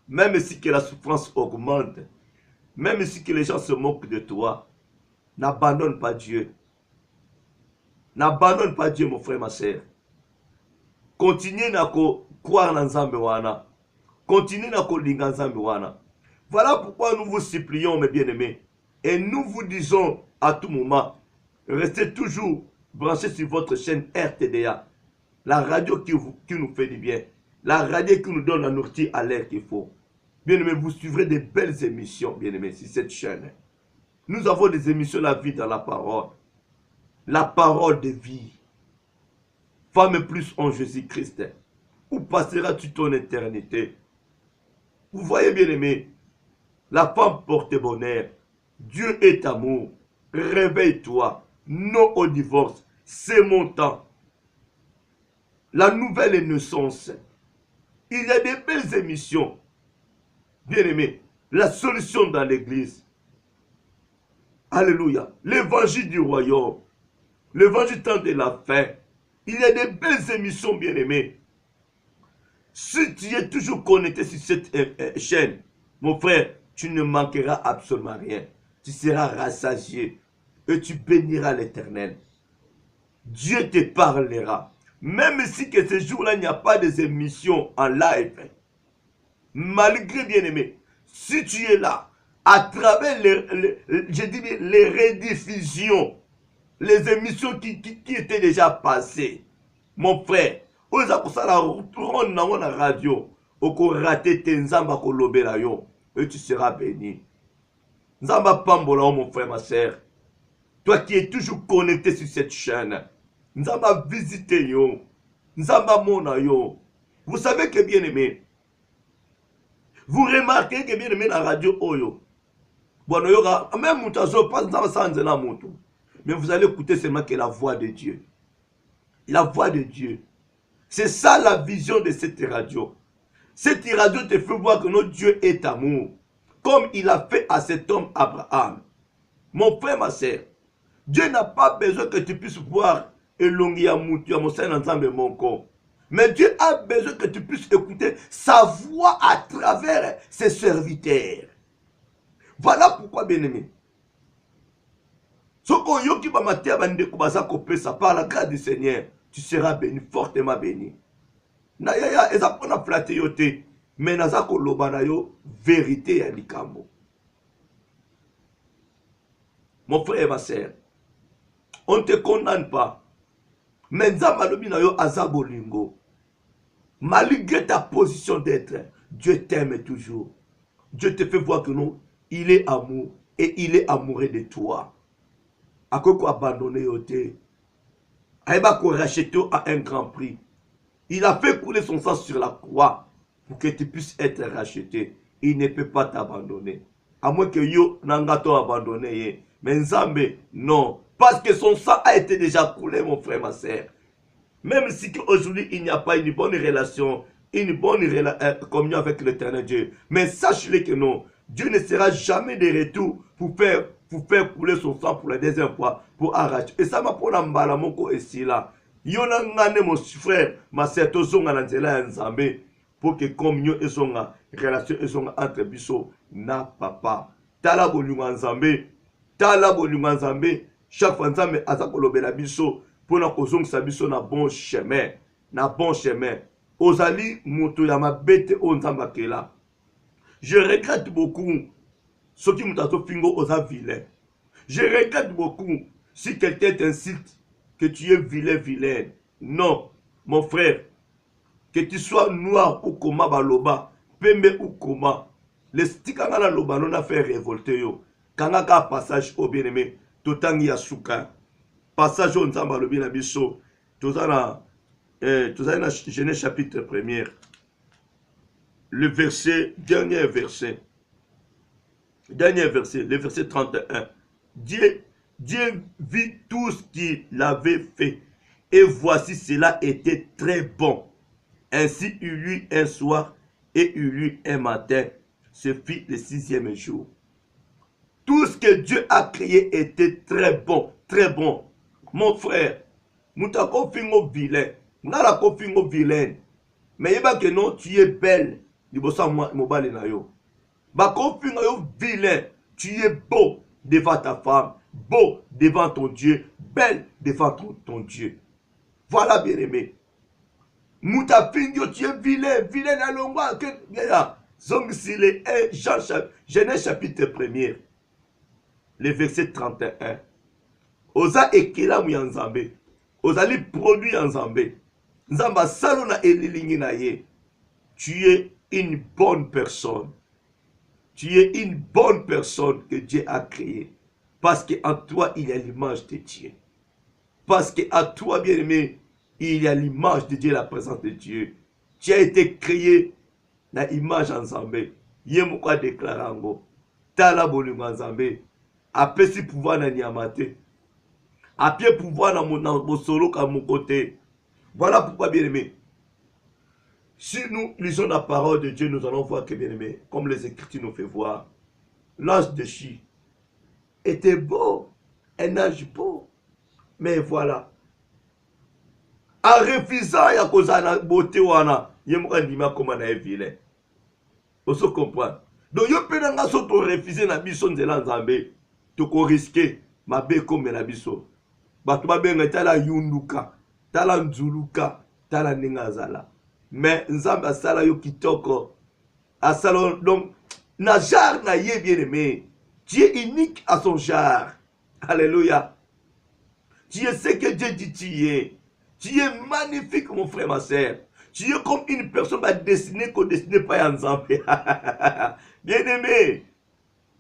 même si que la souffrance augmente, même si que les gens se moquent de toi, n'abandonne pas Dieu. N'abandonne pas Dieu, mon frère, ma soeur. Continuez à croire dans Nzambé wana. Continuez à linga Nzambé wana. Voilà pourquoi nous vous supplions, mes bien-aimés, et nous vous disons à tout moment, restez toujours branchés sur votre chaîne RTDA, la radio qui nous fait du bien, la radio qui nous donne la nourriture à l'air qu'il faut. Bien-aimés, vous suivrez de belles émissions, bien-aimés, sur cette chaîne. Nous avons des émissions La vie dans la parole de vie. Femme plus en Jésus-Christ. Où passeras-tu ton éternité? Vous voyez, bien-aimés, la femme porte bonheur. Dieu est amour. Réveille-toi. Non au divorce. C'est mon temps. La nouvelle naissance. Il y a des belles émissions. Bien-aimés, la solution dans l'église. Alléluia. L'évangile du royaume. L'évangile temps de la fin. Il y a des belles émissions, bien-aimés. Si tu es toujours connecté sur cette chaîne, mon frère, tu ne manqueras absolument rien. Tu seras rassasié et tu béniras l'Éternel. Dieu te parlera. Même si que ce jour-là, il n'y a pas des émissions en live, malgré bien-aimé, si tu es là, à travers les rediffusions, les émissions qui étaient déjà passées, mon frère, on a pour ça la retourne dans la radio, on a raté tes nzamba kolobela yo, et tu seras béni. Nzamba pambola, mon frère, ma soeur, toi qui es toujours connecté sur cette chaîne, Nzamba visité yo, Nzamba mona yo. Vous savez que bien aimé, vous remarquez que bien aimé la radio oyo, bon, même Moutazo, pas Nzamba sans la moto, mais vous allez écouter seulement que la voix de Dieu. La voix de Dieu. C'est ça la vision de cette radio. Cette radio te fait voir que notre Dieu est amour. Comme il a fait à cet homme Abraham. Mon frère, ma soeur, Dieu n'a pas besoin que tu puisses voir Elongia Moutu, mon corps. Mais Dieu a besoin que tu puisses écouter sa voix à travers ses serviteurs. Voilà pourquoi, bien-aimé. Par la grâce du Seigneur, tu seras béni, fortement béni. Nayaya, eza pona flatte yote, mais naza koloba na yo vérité ya likambo. Mon frère et ma soeur, on ne te condamne pas. Mais Nzamba lobi na yo aza bolingo. Malgré ta position d'être, Dieu t'aime toujours. Dieu te fait voir que non, il est amour et il est amoureux de toi. À quoi abandonner yote? Aïba ko racheter à un grand prix. Il a fait couler son sang sur la croix pour que tu puisses être racheté. Il ne peut pas t'abandonner. À moins que yo nangato abandonné. Mais Nzambe, non. Parce que son sang a été déjà coulé, mon frère, ma soeur. Même si aujourd'hui il n'y a pas une bonne relation, une bonne communion avec l'éternel Dieu. Mais sache-le que non. Dieu ne sera jamais de retour pour faire couler son sang pour la deuxième fois, pour arracher. Et ça m'a pour l'embala moko ici là. Yona ngane mon frère, ma soeur, tozonga na nzela ya Nzambe. Pour que communion et son relation et son entre biso na papa. Tala bolingo Nzambe. Tala bolingo Nzambe. Chaque fois Nzambe aza kolobela biso pour na kozongisa biso na bon chemin. Na bon chemin. Ozali moto ya mabete o Nzambe akela. Je regrette beaucoup ceux qui m'ont fingo osa vilain. Je regrette beaucoup si quelqu'un t'incite que tu es vilain, vilain. Non, mon frère. Que tu sois noir ou comment baloba, pembe ou comment. Le stikanga la loba non a fait révolter yo. Kanga ka passage au bien-aimé, totangi ya suka. Passage au Nzamba lobi na biso. Tozana Genèse chapitre 1er. Le verset, dernier verset, le verset 31. Dieu vit tout ce qu'il avait fait. Et voici, cela était très bon. Ainsi il y eut un soir et il y eut un matin. Ce fut le 6e jour. Tout ce que Dieu a créé était très bon, très bon. Mon frère, moutako fingo vilain, nala ko fingo vilain. Mais yeba que non, tu es belle. Libosa mobile na yo. Ba ko fingo yo vilain, tu es beau devant ta femme, beau devant ton Dieu, belle devant ton Dieu. Voilà, bien-aimé. Mouta fingyo, tu es vilain, vilain à l'ongwa. Zong si le Genèse chapitre 1er, le verset 31. Oza ekela mu ya Nzambe. Ozali produit ya Nzambe. Nzamba salo na elilingi na ye. Tu es une bonne personne. Tu es une bonne personne que Dieu a créée. Parce qu'en toi, il y a l'image de Dieu. Parce qu'en toi, bien-aimé, il y a l'image de Dieu, la présence de Dieu. Tu as été créé dans l'image Nzambe. Yemouka déclarango. Tala bolingo Nzambe. Après si pouvoir na niamate. Après pouvoir na mon solo à mon côté. Voilà pourquoi, bien-aimé. Si nous lisons la parole de Dieu, nous allons voir que, bien-aimé, comme les Écritures nous font voir, l'ange de Chi était beau, un ange beau. Mais voilà. En refusant ya kozana beauté wana, yemuka ndima koma na vilain. On se comprend. Donc yo pe nga so to refuser na biso nzela Nzambe, to ko risquer mabe comme na biso. Batu ba benga tala yunduka, tala nzuluka, tala ningazala. Mais Nzambe asala yo kitoko. Asala donc na genre na ye bien-aimé. Tu es unique à son genre. Alléluia. Tu es ce que Dieu dit tu es. Tu es magnifique, mon frère, ma soeur. Tu es comme une personne destinée qu'on destine pas à Nzambe. Bien-aimé,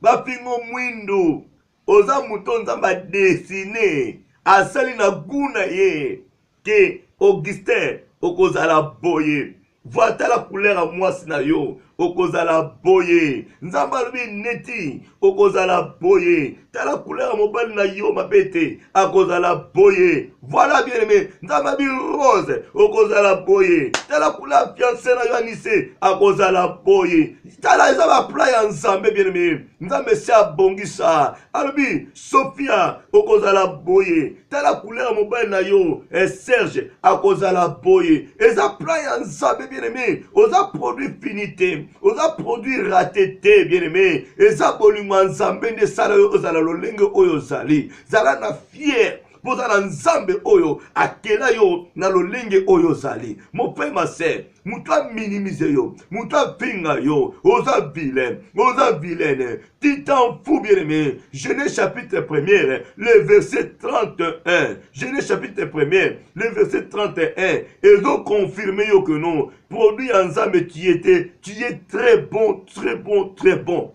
Bapingo Mwindo, Oza Mouton Nzamba destiné, Asali na guna ye, que Augustin, Okozala boye. Voilà la couleur à moi, sinayo. Okozala boye. Nzamba lubi neti. Okozala boye. Tala couleur à mobile na yo ma bête. Okozala boye. Voilà bien aimé. Nzamba bi rose. Okozala boye. Tala couleur fiancé na yo anissé. Okozala boye. Tala nzamba playa nzambe bien aimé. Nzambe se abongisa. Alubi Sophia. Okozala boye. Tala couleur à mobile na yo. Serge. Okozala boye. Eza playa nzambe bien aimé. Oza produit finité. Oza produit ratété bien aimé. Eza bolingo nzambe nde sala yo ozala lolenge oyo zali. Zala na fier. Pozala nzambe oyo akela yo na lolenge oyo zali. Mon frère ma sœur, muta minimiser yo, muta pinga yo, oza vilain, oza vilaine. Titan fou bien aimé. Genèse chapitre 1er, le verset 31. Genèse chapitre 1er, le verset 31. Ils ont confirmé yo que non. Produit ensemble tu es très bon, très bon, très bon.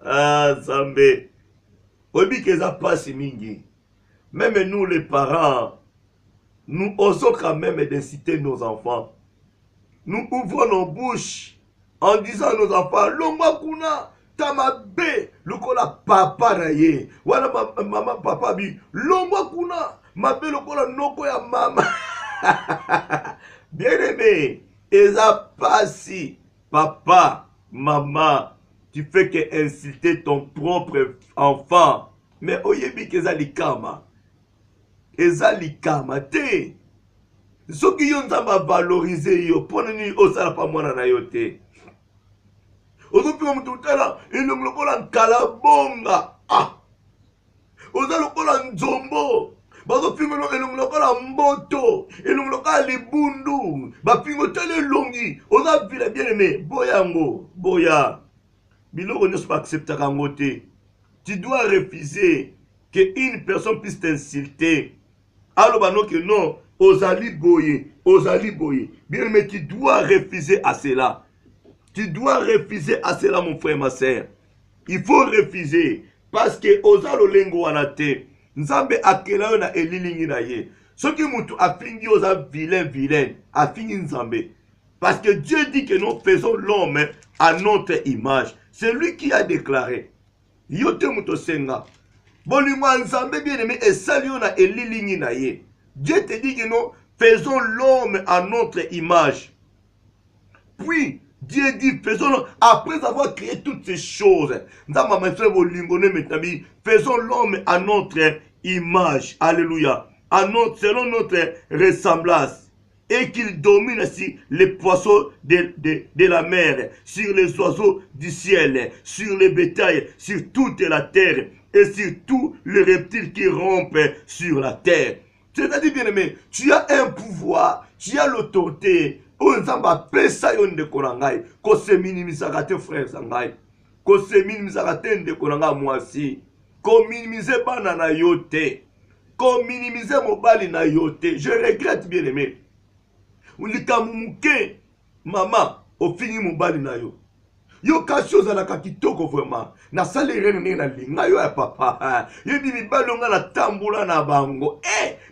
Ah, Zambé. Obi keza passe mingi. Même nous les parents, nous osons quand même d'inciter nos enfants. Nous ouvrons nos bouches en disant à nos enfants, longwa kuna, tamabe, lokola papa na ye. Wala maman papa bi, longwa kuna, mabe lokola noko ya mama. Bien aimé, eza pasi, papa, maman, tu fais que insulter ton propre enfant. Mais oyebi keza likama. Eza likama te. Soki yo nzamba valoriser yo, pona ni osala pa mwana na yo te. Ozopinga mutu tala, elongo lokola nkala bonga. Ah. Oza lokola nzombo. Bazopinga elongo lokola mboto. Elongo lokola libundu. Bapingo tele longi. Oza vile bien aimé. Boyango. Boya. Biloko ne pas accepter kango te. Tu dois refuser que une personne puisse t'insulter. Alors bah que non. Ozali boye. Ozali boye. Bien aimé, tu dois refuser à cela. Tu dois refuser à cela, mon frère, ma soeur. Il faut refuser. Parce que ozalo lengo wana te. Nzambe akela yo na elilingi na ye. Soki mutu afingi oza vilain, afingi nzambe. Parce que Dieu dit que nous faisons l'homme à notre image. C'est lui qui a déclaré. Yote muto senga. Bolingwa nzambe bien aimé et salio na elilingi na ye. Dieu te dit que nous faisons l'homme à notre image. Puis Dieu dit, faisons-le, après avoir créé toutes ces choses, faisons l'homme à notre image, alléluia, selon notre ressemblance, et qu'il domine ainsi les poissons de la mer, sur les oiseaux du ciel, sur les bétails, sur toute la terre, et sur tous les reptiles qui rampent sur la terre. C'est-à-dire, bien aimé, tu as un pouvoir, tu as l'autorité. Nzamba pesa yo ndeko na ngai ko se minimisaka te frère sangai ko se minimisaka te ndeko na ngai mwasi ko minimiser bana na yo te ko minimiser mobali na yo te. Je regrette bien aimé ulikamu muke mama ofingi mobali na yo yo kasi ozalaka kitoko vraiment na sale rene ndenge na linga yo ya papa yo bi mibali nga na tambula na bango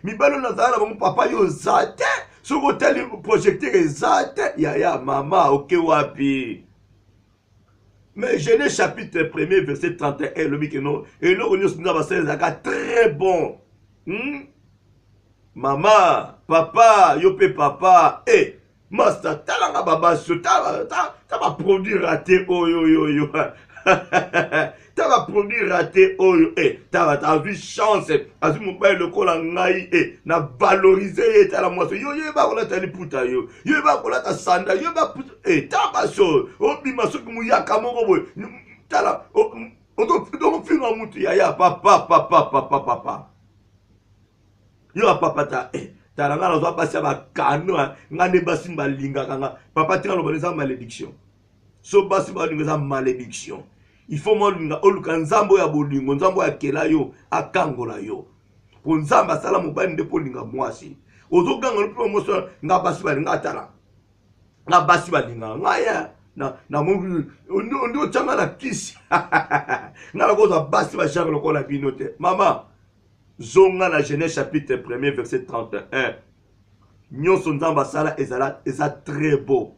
mibali nazala na bango papa yo zate. Ce que tu projecteur exact, yaya, maman, ok, wapi. Mais Genèse chapitre 1er, verset 31, le mikeno, et là, on est très bon. Maman, papa, yope papa, master, talanga baba, t'as pas produit raté, oh yo. T'as pas produit raté, oh yo, t'as vu chance, as vu mon père le col en naï, n'a valorisé, t'as la moisson, yo, ba kola t'as les puta yo ba kola t'as sanda, yo ba puta, t'as pas so, bimaso qui mouya kamoro, t'as la, on doit faire un mouti, ya, papa. Yo, papa, t'as la gana, on doit passer à ma cano, ngane basim balinga, papa, t'as la malédiction. So basim balinga, malédiction. Il faut moi oluka nzambo ya bolingo nzambo ya kela yo akangola yo po nzamba sala mobali nde polinga mwasi ozoganga lupo moso nga basi balinga tala nga basi balinga ngaya na mungu ondo changa na kisi nga koza basi ba charles lokola binote mama zonga na Genèse chapitre 1er verset 31 nyonso nzamba sala eza très beau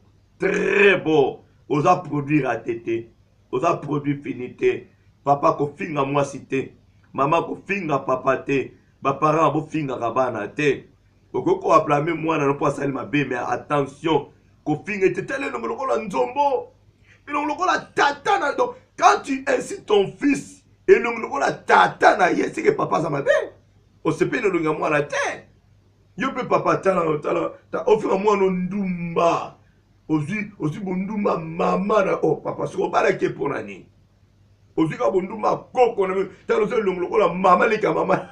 oza produire à tété. Oza produit finité. Papa ko finga mwasi te. Maman ko finga papa te. Ba parents bo finga kabana te. Ko ablame mwana no po asali mabe mais attention. Ko finga te tele no lokola nzombo. No lokola tata na do. Quand tu incites ton fils et no lokola tata na ye c'est que papa za mabe. O sepe no lunga mwana te. Yo pe papa tala ta ofira mwana ndumba. Aussi bunduma mama na papa soko balake ponani aussi ka bunduma koko na talo se longolo la mama le mama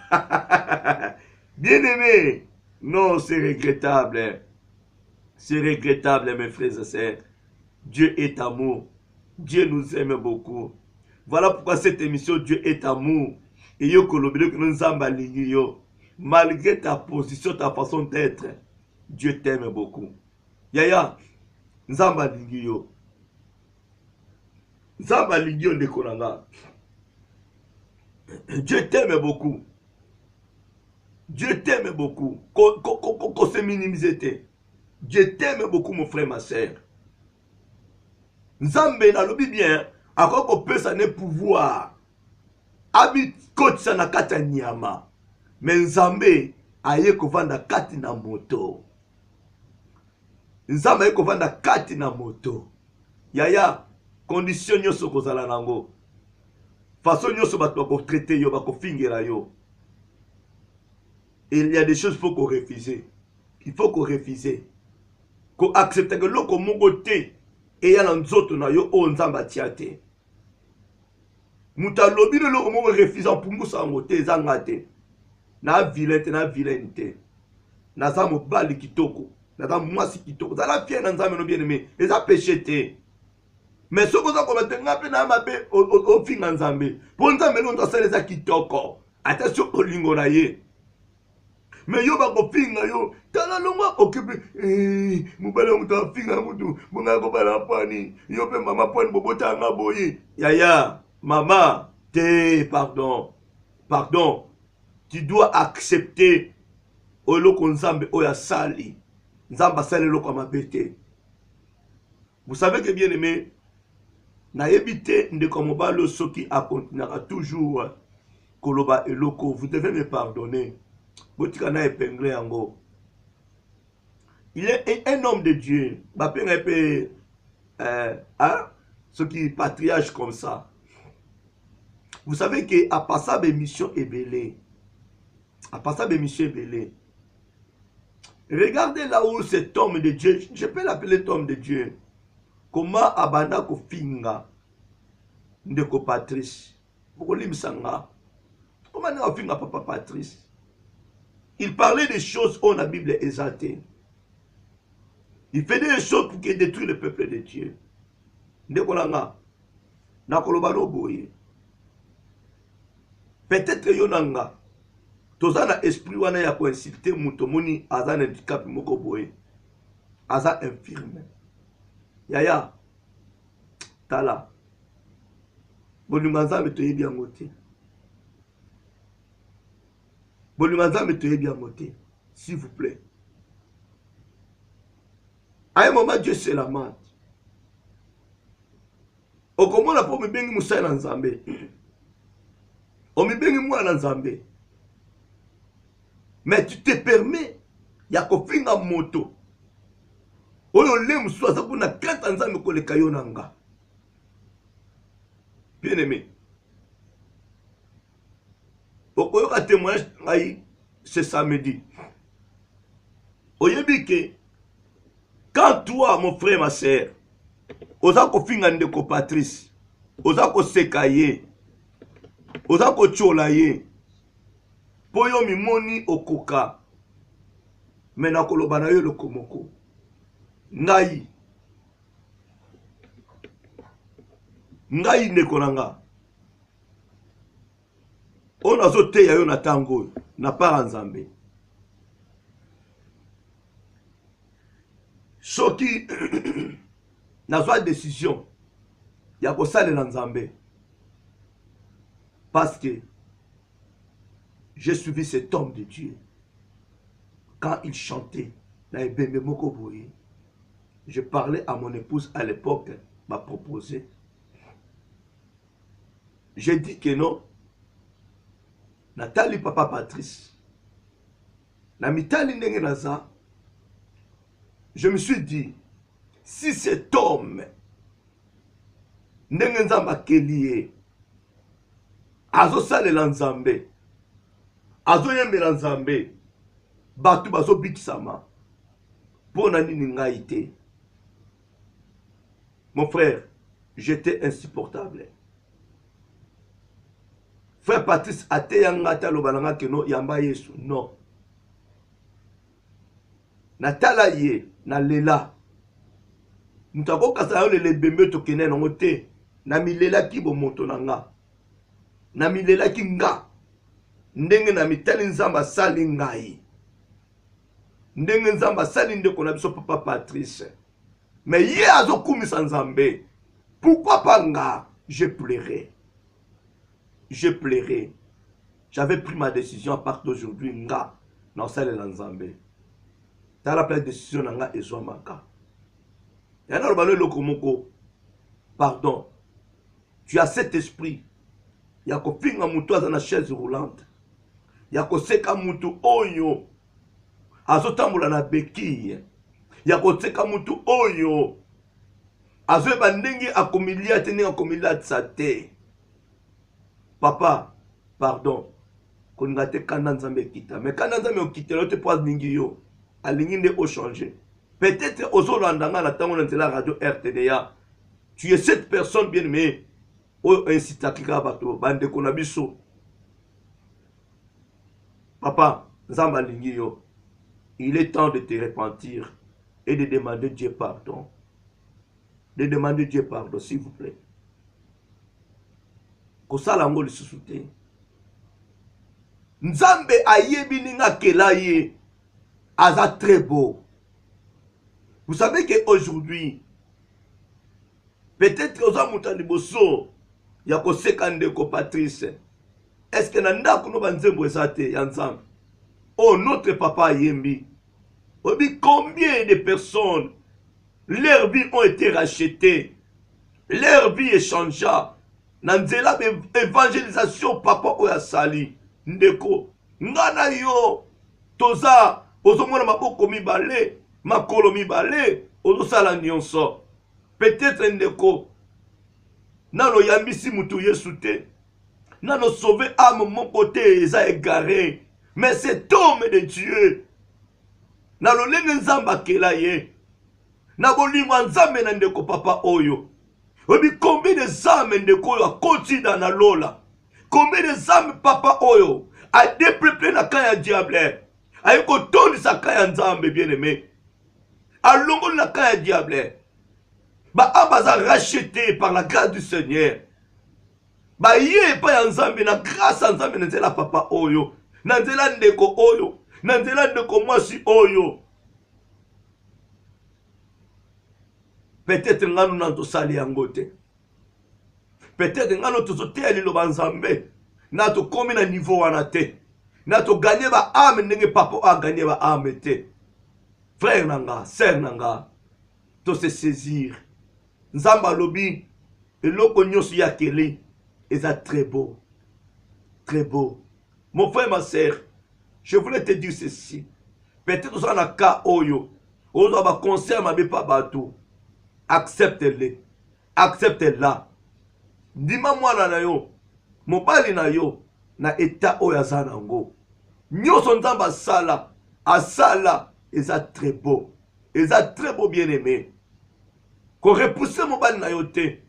bien aimé non c'est regrettable mes frères et sœurs. Dieu est amour, Dieu nous aime beaucoup. Voilà pourquoi cette émission Dieu est amour et yo kolobile que nous nzamba lingi yo malgré ta position, ta façon d'être, Dieu t'aime beaucoup. Yaya nzamba lingi yo ndeko nanga. Dieu t'aime beaucoup. Dieu t'aime beaucoup. Qu'on se minimise. Dieu t'aime beaucoup mon frère, ma soeur. Nzambe na lobi bien, akoko pesa ne pouvoir. Abi kotisa na kati ya nyama. Mais Nzambe aye kovanda kati na moto. Nzambe aye kovanda kati na moto. Yaya, condition nyoso kozala nango. Façon nyoso bato bako traiter yo, bako fingera yo. Et il y a des choses qu'il faut qu'on refuse. Il faut qu'on refuse. Qu'on accepte que l'on mongote et y a l'anzoto na yo o nzamba tiate. Muta lobi de l'on mongo refusant pour moussa ngote zangate. Na vilaine. Na za mobali kitoko. Na za mwasi kitoko. Za la fière na nzambe no bien aimé. Et ça péché te. Mais ce que ça commettre ngape na mabe au fin nzambe. Pour nzambe no ndo sele za kitoko. Attention au lingo na ye. Mais yo bako finga yo tala longwa okipe mubala muta finga mutu bunga ko bala pani yo pe mama pani bobota nga boye yaya mama pardon tu dois accepter oloko nzambe oya sali nzamba sali loko mabete. Vous savez que bien aimé na yebite ndeko mobalo soki a continuera toujours koloba eloko, vous devez me pardonner. Il est un homme de Dieu. Ce qui est patriarche comme ça. Vous savez qu'à passer des missions ébélées. Regardez là où cet homme de Dieu, je peux l'appeler cet homme de Dieu. Comment abanda ko finga ndeko Patrice. Pourquoi l'imsanga? Comment n'a finga papa Patrice? Il parlait des choses où la Bible est exaltée. Il faisait des choses pour détruire le peuple de Dieu. Peut-être yonanga. Tozana esprit wana ya ko insulter mutomoni azana handicap moko boye. Aza infirme. Yaya. Tala. Bolinga nzambe toyebi yango te. S'il vous plaît. À un moment, Dieu se lamente. Au comment la pomme bengi moussa na nzambe. O mi bengi mwa na nzambe. Mais tu te permets ya kofinga moto. Oyo le moussa za kuna kata nzambe koleka yo nanga. Bien aimé. Okoyoka témoignage ce samedi. Oyebike, quand toi, mon frère, ma soeur, oza ko finga ndeko Patrice, oza ko sekaye, oza ko chola ye, poyo mimoni okoka, mena koloba na yo lokomoko. Ngai ndeko nanga. On a zoté ya yo na tango na para nzambe. Soki na zwa décision ya ko salela nzambe. Parce que j'ai suivi cet homme de Dieu. Quand il chantait na ebembe moko boye, je parlais à mon épouse à l'époque, m'a proposé. J'ai dit que non. Nathalie papa Patrice. La mitali ndenge naza. Je me suis dit, si cet homme ndenge nzamba kelie azo salela nzambe, azo yembela nzambe, batu bazo bikisama, pona nini ngai te. Mon frère, j'étais insupportable. Frère Patrice ate yangata lobalanga keno yamba Yesu. Non. Natala ye, na lela. Mutako kasa yo le bembe to kene no te. Na milela ki bo moto nanga. Na milela ki nga. Ndenge na mitali nzamba sali ngai. Ndenge nzamba sali ndeko na biso papa Patrice. Mais ye azo kumisa nzambe. Pourquoi pas nga? Je pleurais. Je pleurais. J'avais pris ma décision à partir d'aujourd'hui. Nga, non, ça est l'ensemble. T'as la pleine décision nga ezwa maka. Yana robalo lokomoko. pardon. Tu as cet esprit. Ya kofinga mutu aza na chaise roulante. Ya koseka mutu oyo azotambola na béquille. Ya koseka mutu oyo azoyeba ndenge akomilia te ndenge akomilatisa te. Papa, pardon. Koninga te kanda nzambe ekita. Mais kanda nzambe okitela te po alingi yo. Alingi nde o changer. Peut-être ozolanda nga na tango na nzela radio RTDA. Tu es cette personne bien aimée. Oyo incitaki kaka bato bandeko na biso. Papa, nzambe alingi yo. Il est temps de te repentir et de demander Dieu pardon. De demander Dieu pardon, s'il vous plaît. Kosala ngo lisusu te. Nzambe ayebi ninga kelaye aza très beau. Vous savez qu'aujourd'hui, peut-être oza muta liboso ya koseka ndeko Patrice. Est-ce que nanda kuno banzembo ezate ya nzambe? Oh, notre papa yembi. Obi, combien de personnes leurs vies ont été rachetées, leur vie échangea. Nanzela évangélisation papa oya sali ndeko ngana yo toza ozomona maboko mibale makolo mibale ozosala nyonso. Peut-être ndeko nano yambisi mutu Yesu te, nano sauver âme mon côté eza égaré, mais cet homme de Dieu nalo lenge nzamba kela ye na bolingo nzambe na ndeko papa oyo. Obi, combien de âmes ndeko oyo akoti na lola, combien de âmes papa oyo a dépeuplé na kaya diable, ayi kotondisa kaya nzambe bien aimé, alongoli na kaya diable. Ba abaza racheté par la grâce du Seigneur. Ba ye pa ya nzambe na grâce à nzambe na nzela papa oyo, na nzela ndeko oyo, na nzela ndeko mwasi oyo. Peut-être ngano nanto sali yango te. Peut-être ngano tozoteya liloba nzambe na to komi na niveau wana te. Na to gagner ba âme ndenge papa a gagner ba âme te. Frère nanga, sœur nanga, to se saisir. Nzamba lobi eloko nyonso ya kele eza très beau. Très beau. Mon frère, ma sœur, je voulais te dire ceci. Peut-être dans un cas oyo, ozo ba concert ma be pa bato. Accepte-le. Accepte-la. Dima mwana na yo, mobali na yo, na état oyo aza nango. Nyonso nzamba asala, asala, eza très beau. Eza très beau bien aimé. Ko repousser mobali na yo te,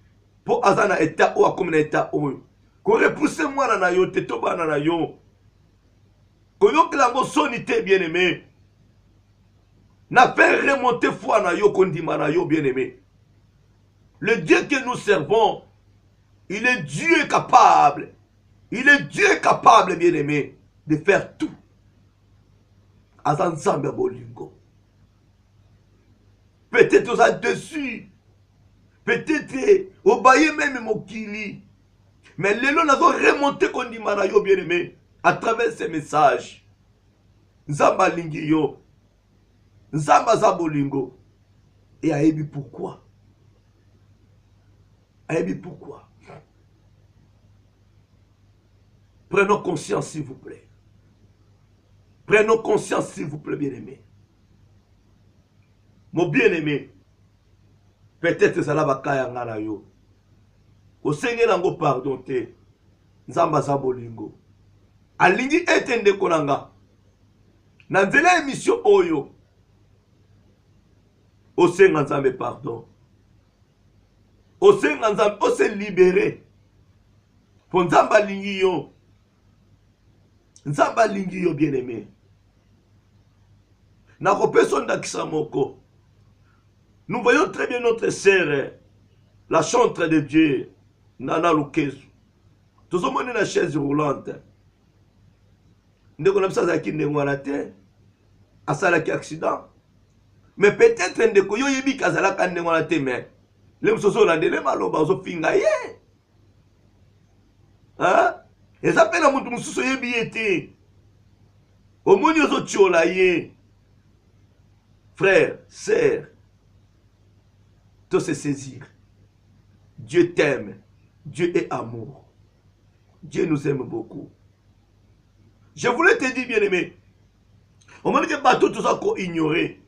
po aza na état oyo akomi na état oyo. Ko repousser mwana na yo te, to bana na yo. Ko yokela ngo soni te bien aimé. Na fait remonter foi na yo kondima na yo bien aimé. Le Dieu que nous servons, il est Dieu capable. Il est Dieu capable, bien-aimé, de faire tout. Azanzambe bolingo. Peut-être vous êtes dessus. Peut-être au baye même mokili. Mais les gens ont remonté kondima na yo, bien-aimé, à travers ces messages. Nzamba lingi yo. Nzamba zabolingo. Et ayebi pourquoi? Ayebi pourquoi? Prenons conscience, s'il vous plaît. Prenons conscience, s'il vous plaît, bien-aimé. Mon bien-aimé, peut-être ça la bakaya ngana yo. Au Seigneur nango pardon te. Nzamba zabolingo. Alingi etende konanga. Na nzela émission oyo. Au Seigneur nzambe pardon. Au Seigneur nzambe o se libérer. Pour nzamba lingi yo. Nzamba lingi yo bien-aimé. Na kopeson dakisa moko. Nous voyons très bien notre sœur, la chantre de Dieu, Nana Lukezu. Tout le monde est dans la chaise roulante. Nous avons fait un accident. Mais peut-être que nous avons fait un accident. Mais les gens sont là, les gens sont finga. Hein? Et ça fait que nous sommes bien. Au moins, nous sommes là. Frère, sœur, tout se saisir. Dieu t'aime. Dieu est amour. Dieu nous aime beaucoup. Je voulais te dire, bien-aimé, on m'a dit que bateau tout ça qu'on ignorait.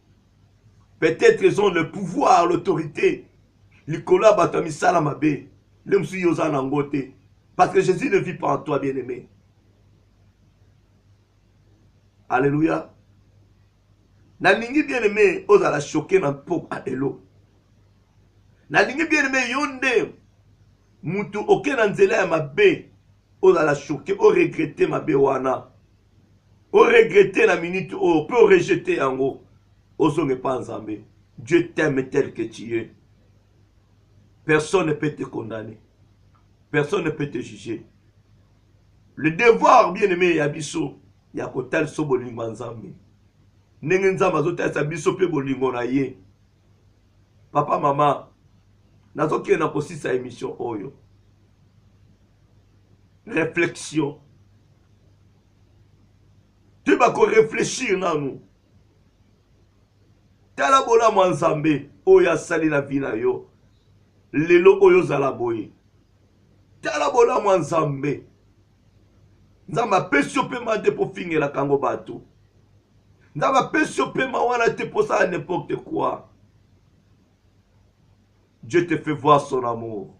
Peut-être ils ont le pouvoir, l'autorité. Nicolas Batami Salamabe. Parce que Jésus ne vit pas en toi, bien-aimé. Alléluia. Nalingi bien-aimé, aux à la choquer dans le pop à Elo. Nalingi bien-aimé, yonde. Moutou, aucun anzela ma bé. Aux à la choquer, au regretter ma bé wana. Au regretter la minute, au peut rejeter en haut. Au son n'est pas en Dieu t'aime tel que tu es. Personne ne peut te condamner. Personne ne peut te juger. Le devoir, bien-aimé, Yabiso, Yakotal Soboling Manzambi. Nengenza Zota Sabiso Pe Bolingo na ye. Papa, maman, nazoki na kosi sa émission Oyo. Réflexion. Tu vas réfléchir dans nous. Tala bola Manzambe, Oya Sali la vie na yo. Lelo Oyo Zalaboye. Tala bola Manzambe. Nzamba pesio pe mate pour finir la kango batou. Nzamba pesio pe ma wana te pour ça n'importe quoi. Dieu te fait voir son amour.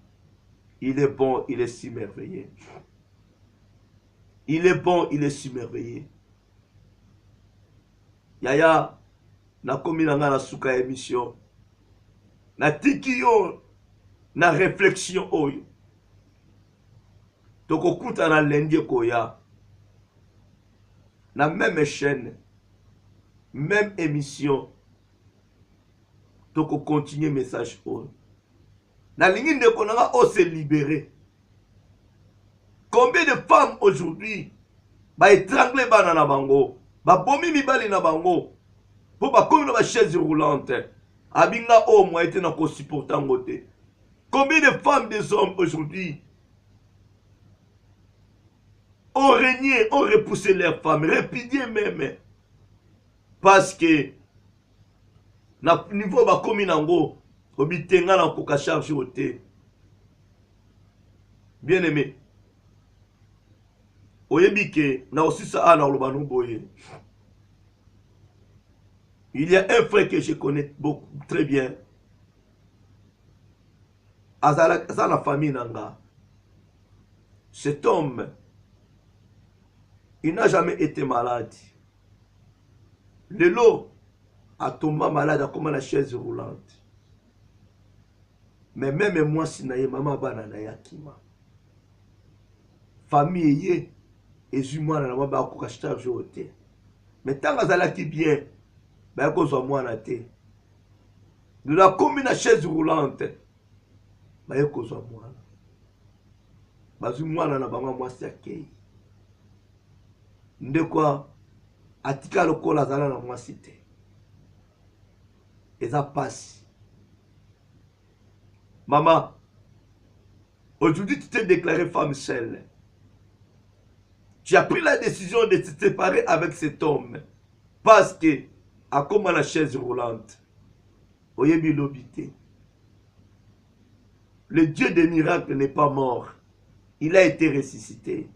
Il est bon, il est si merveilleux. Il est bon, il est si merveilleux. Yaya, na komi na nga na suka émission. Na tiki yo, na réflexion oyo. Toko kuta na lendie koya. Na même chaîne, même émission. Toko continuer message oyo. Na lingi ndeko nanga o se libérer. Combien de femmes aujourd'hui ba étrangler bana na bango, ba bomi mibali na bango, pour ba komi na ba chaise roulante. Abinga o mo été na ko supporter ngote. Combien de femmes, des hommes aujourd'hui ont régné, ont repoussé leurs femmes, répudié même. Parce que na niveau ba komi nango, obitenga na koka charge ote. Bien aimé. Oyebike na aussi ça a na lobanu boye. Il y a un frère que je connais beaucoup très bien. Azala la famille nanga. Cet homme, il n'a jamais été malade. Le lot a tombé malade comme la chaise roulante. Mais même moi, si naïe maman bana na yakima. Famille yé, et moi na ba ko kashta jote. Mais tant azala qui bien, ba ko zo moi na te. Nous la comme une chaise roulante. Ba ko zo moi. Ba zu moi na ba moi si akei. Ndekwa atika lokola azala na moi cité. Et ça passe. Maman, aujourd'hui tu t'es déclarée femme seule. Tu as pris la décision de te séparer avec cet homme. Parce que, à comme la chaise roulante, oyebi lobité. Le Dieu des miracles n'est pas mort. Il a été ressuscité.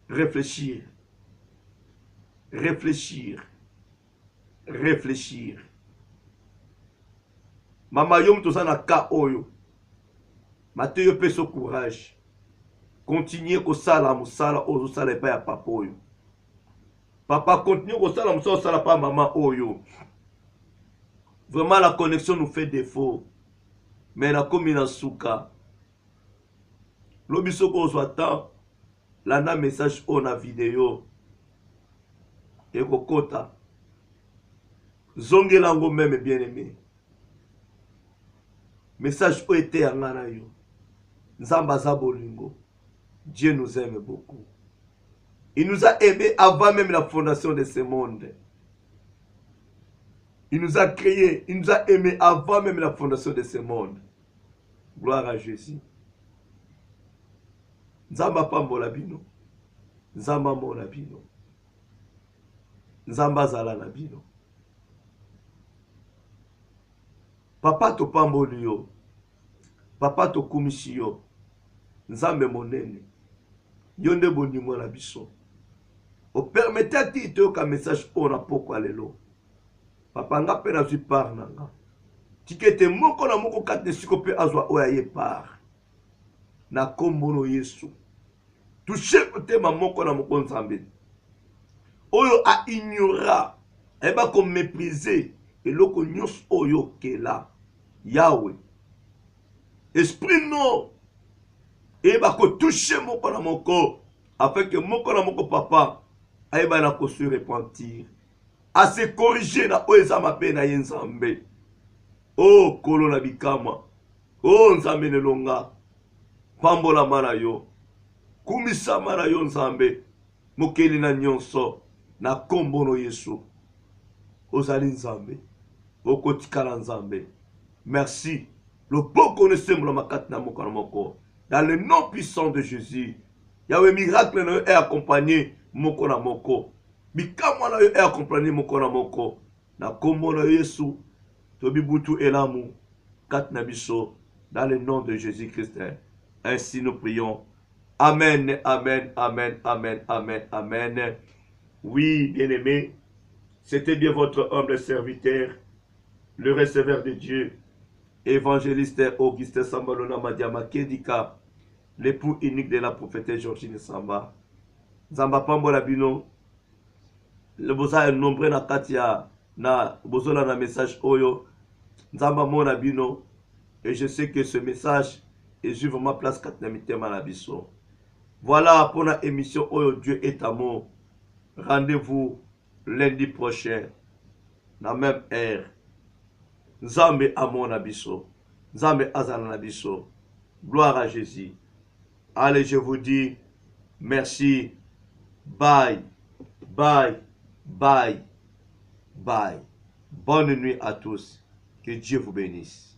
Réfléchir. Réfléchir. Réfléchir. Mama yom toza na ka oyo. Mateyo peso courage. Continuez ko sala musala ozo sala pa ya papa oyo. Papa continue ko sala musala sala pa maman oyo. Vraiment la connexion nous fait défaut. Mais na komi na suka. Lobiso ko zwata la na message o na vidéo. Et kokota. Zongelango même bien aimé. Message o été ya ngana yo. Nzamba za bolingo. Dieu nous aime beaucoup. Il nous a aimés avant même la fondation de ce monde. Il nous a créés, il nous a aimés avant même la fondation de ce monde. Gloire à Jésus. Nzamba pambola bino. Nzamba mona bino. Nzamba zala na bino. Papa topamboli yo. Papa tokumisi yo. Nzambe monene. Yo nde bonimo na biso. O permette ati toyoka message o na poko lelo. Papa nga pe nazwi part na nga. Tikete moko na moko kati siko pe azwa oya ye part. Na kombono Yesu. Touche motema moko na moko Nzambe. Oyo a ignora. Eba ko mépriser. Eloko nyos oyo kela. Yahweh. Esprit non. Eba ko touche moko na moko. Afin que moko na moko papa. Eba na ko se repentir. A se corriger na oeza mabe na ye Nzambe. Oh kolo na bikama. Oh Nzambe nelonga. Pambola mana yo. Kumisa mana yo Nzambe. Mokeli na nyonso. Na kombono Yesu. Ozali Nzambe. Okotikala Nzambe. Merci. Le bon connaissement makati na moko na moko. Dans le nom puissant de Jésus. Yahweh miracle na yo est accompagné moko na moko. Bikamwa na yo est accompagné moko na moko. Na kombono Yesu. Tobibutu elamu. Kat na biso. Dans le nom de Jésus-Christ. Ainsi nous prions. Amen, amen, amen, amen, amen, amen. Oui, bien-aimés, c'était bien votre humble serviteur, le receveur de Dieu, évangéliste Augustin Sambalona Madiama Kedika, l'époux unique de la prophétesse Georgine Samba. Zamba Pambola Bino, le bosa est nombreux na katia, na bozola na message Oyo, Zamba Mona Bino, et je sais que ce message est sur ma place Katnamite Manabiso. Voilà pour la émission Oyo Dieu est amour. Rendez-vous lundi prochain, dans la même heure. Nzambe Amon Abisso. Nzambe Azan Abisso. Gloire à Jésus. Allez, je vous dis merci. Bye. Bye. Bye. Bye. Bonne nuit à tous. Que Dieu vous bénisse.